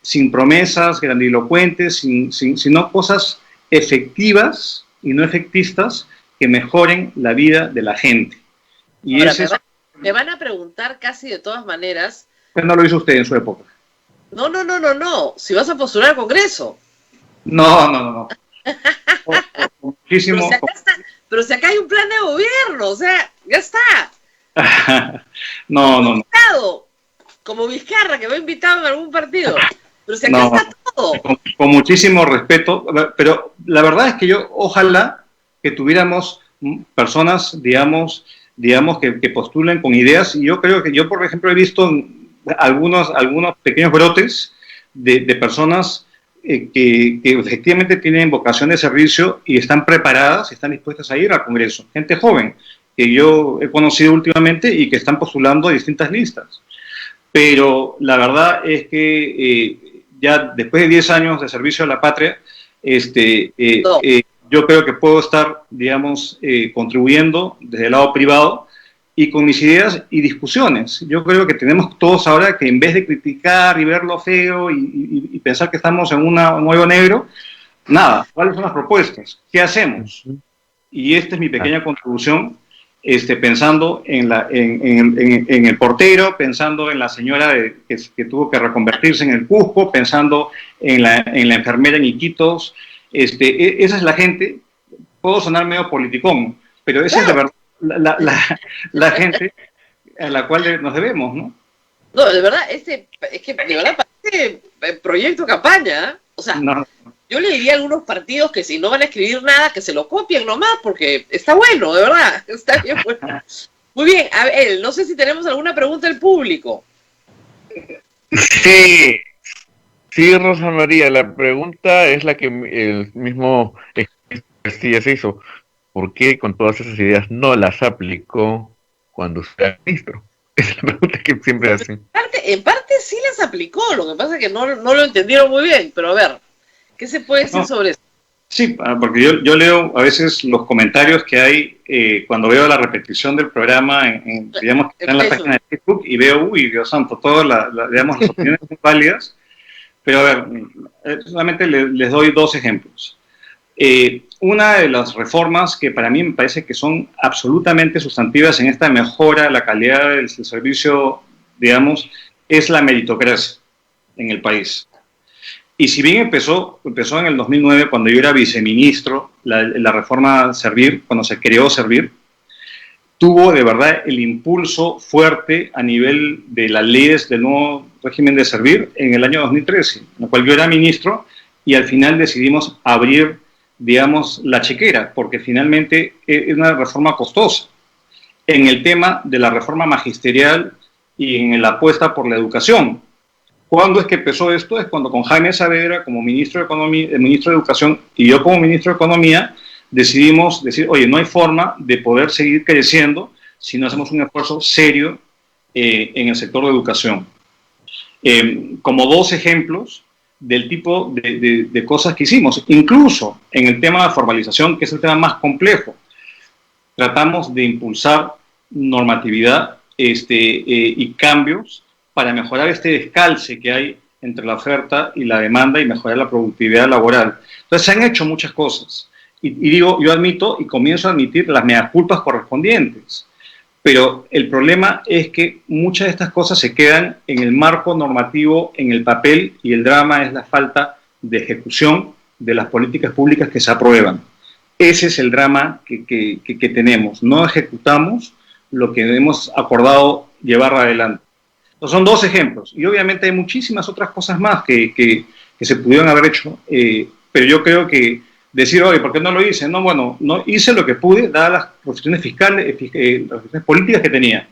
Sin promesas grandilocuentes, sino cosas efectivas y no efectistas que mejoren la vida de la gente. Y ahora, me van a preguntar casi de todas maneras. Pero no lo hizo usted en su época. No. Si vas a postular al Congreso. No. Muchísimo. Pero si acá hay un plan de gobierno, o sea, ya está. No. Como Vizcarra, que va invitado en algún partido. Pero si acá está todo. Con muchísimo respeto, pero la verdad es que yo, ojalá que tuviéramos personas, digamos que postulen con ideas, y yo creo que yo, por ejemplo, he visto algunos pequeños brotes de personas que efectivamente tienen vocación de servicio y están preparadas, están dispuestas a ir al Congreso. Gente joven que yo he conocido últimamente y que están postulando a distintas listas. Pero la verdad es que ya después de 10 años de servicio a la patria, yo creo que puedo estar, digamos, contribuyendo desde el lado privado y con mis ideas y discusiones. Yo creo que tenemos todos ahora que, en vez de criticar y ver lo feo y pensar que estamos en un hoyo negro, nada, ¿cuáles son las propuestas? ¿Qué hacemos? Y esta es mi pequeña contribución, pensando en el portero, pensando en la señora que tuvo que reconvertirse en el Cusco, pensando en la enfermera en Iquitos. Esa es la gente. Puedo sonar medio politicón, pero esa es de verdad la gente a la cual nos debemos, ¿no? No, de verdad, es que de verdad parece proyecto campaña, ¿eh? O sea, no. Yo le diría a algunos partidos que si no van a escribir nada, que se lo copien nomás, porque está bueno, de verdad, está bien bueno. Muy bien, a ver, no sé si tenemos alguna pregunta del público. Sí, Rosa María, la pregunta es la que el mismo Castillas hizo. ¿Por qué con todas esas ideas no las aplicó cuando usted era ministro? Es la pregunta que siempre hacen. En parte sí las aplicó, lo que pasa es que no lo entendieron muy bien, pero a ver, ¿qué se puede decir sobre eso? Sí, porque yo leo a veces los comentarios que hay cuando veo la repetición del programa, digamos, que está en la página de Facebook, y veo, uy, Dios santo, todas digamos, las opiniones son válidas, pero a ver, solamente les doy dos ejemplos. Una de las reformas que para mí me parece que son absolutamente sustantivas en esta mejora de la calidad del servicio, digamos, es la meritocracia en el país. Y si bien empezó en el 2009, cuando yo era viceministro, la reforma Servir, cuando se creó Servir, tuvo de verdad el impulso fuerte a nivel de las leyes del nuevo régimen de Servir en el año 2013, en el cual yo era ministro, y al final decidimos abrir, digamos, la chequera, porque finalmente es una reforma costosa. En el tema de la reforma magisterial y en la apuesta por la educación. ¿Cuándo es que empezó esto? Es cuando con Jaime Saavedra como ministro de Economía, ministro de Educación, y yo como ministro de Economía, decidimos decir, oye, no hay forma de poder seguir creciendo si no hacemos un esfuerzo serio en el sector de educación. Como dos ejemplos del tipo de cosas que hicimos, incluso en el tema de formalización, que es el tema más complejo, tratamos de impulsar normatividad y cambios para mejorar este descalce que hay entre la oferta y la demanda y mejorar la productividad laboral. Entonces se han hecho muchas cosas. Y digo, yo admito y comienzo a admitir las meaculpas correspondientes. Pero el problema es que muchas de estas cosas se quedan en el marco normativo, en el papel, y el drama es la falta de ejecución de las políticas públicas que se aprueban. Ese es el drama que tenemos. No ejecutamos lo que hemos acordado llevar adelante. Entonces, son dos ejemplos. Y obviamente hay muchísimas otras cosas más que se pudieron haber hecho. Pero yo creo que decir, oye, ¿por qué no lo hice? No, bueno, no hice lo que pude, dadas las posiciones fiscales, las posiciones políticas que tenía.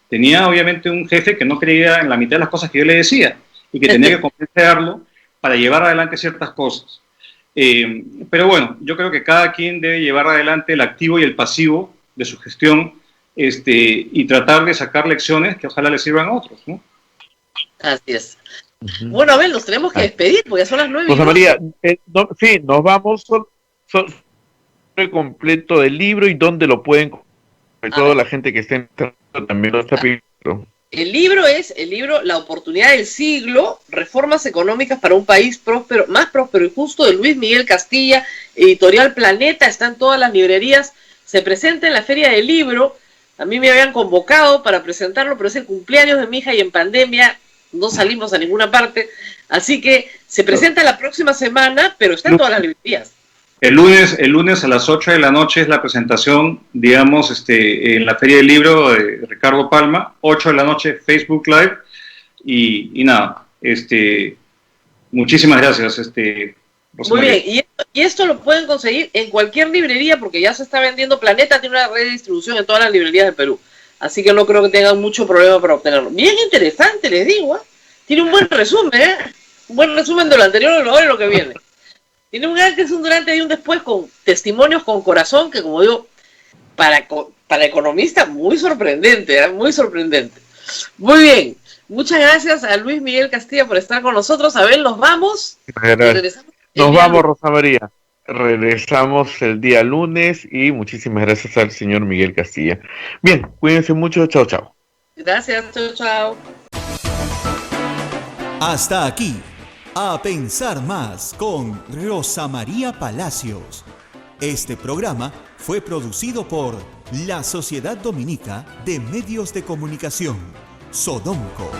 Tenía, obviamente, un jefe que no creía en la mitad de las cosas que yo le decía y que tenía que convencerlo para llevar adelante ciertas cosas. Pero bueno, yo creo que cada quien debe llevar adelante el activo y el pasivo de su gestión y tratar de sacar lecciones que ojalá le sirvan a otros, ¿no? Así es. Bueno, a ver, nos tenemos que despedir porque ya son las 9. Rosa María, sí, nos vamos el completo del libro y dónde lo pueden, sobre todo la gente que esté entrando también lo está pidiendo. El libro es La oportunidad del siglo, reformas económicas para un país próspero, más próspero y justo, de Luis Miguel Castilla, editorial Planeta, está en todas las librerías, se presenta en la Feria del Libro. A mí me habían convocado para presentarlo, pero es el cumpleaños de mi hija y en pandemia no salimos a ninguna parte, así que se presenta la próxima semana, pero está en todas las librerías. El lunes a las 8 de la noche es la presentación, digamos, en la Feria del Libro de Ricardo Palma, 8 de la noche, Facebook Live, y nada, muchísimas gracias, Rosa Muy María. bien, y esto lo pueden conseguir en cualquier librería, porque ya se está vendiendo. Planeta tiene una red de distribución en todas las librerías del Perú, así que no creo que tengan mucho problema para obtenerlo. Bien interesante, les digo, ¿eh? Tiene un buen resumen, un buen resumen de lo anterior, lo de lo que viene. Tiene un antes, un durante y un después, con testimonios con corazón, que como digo, para economista, muy sorprendente, muy sorprendente. Muy bien, muchas gracias a Luis Miguel Castilla por estar con nosotros. A ver, nos vamos. Nos vamos, Rosa María. Regresamos el día lunes y muchísimas gracias al señor Miguel Castilla. Bien, cuídense mucho. Chao, chao. Gracias, chao, chao. Hasta aquí, A Pensar Más con Rosa María Palacios. Este programa fue producido por la Sociedad Dominica de Medios de Comunicación, Sodomco.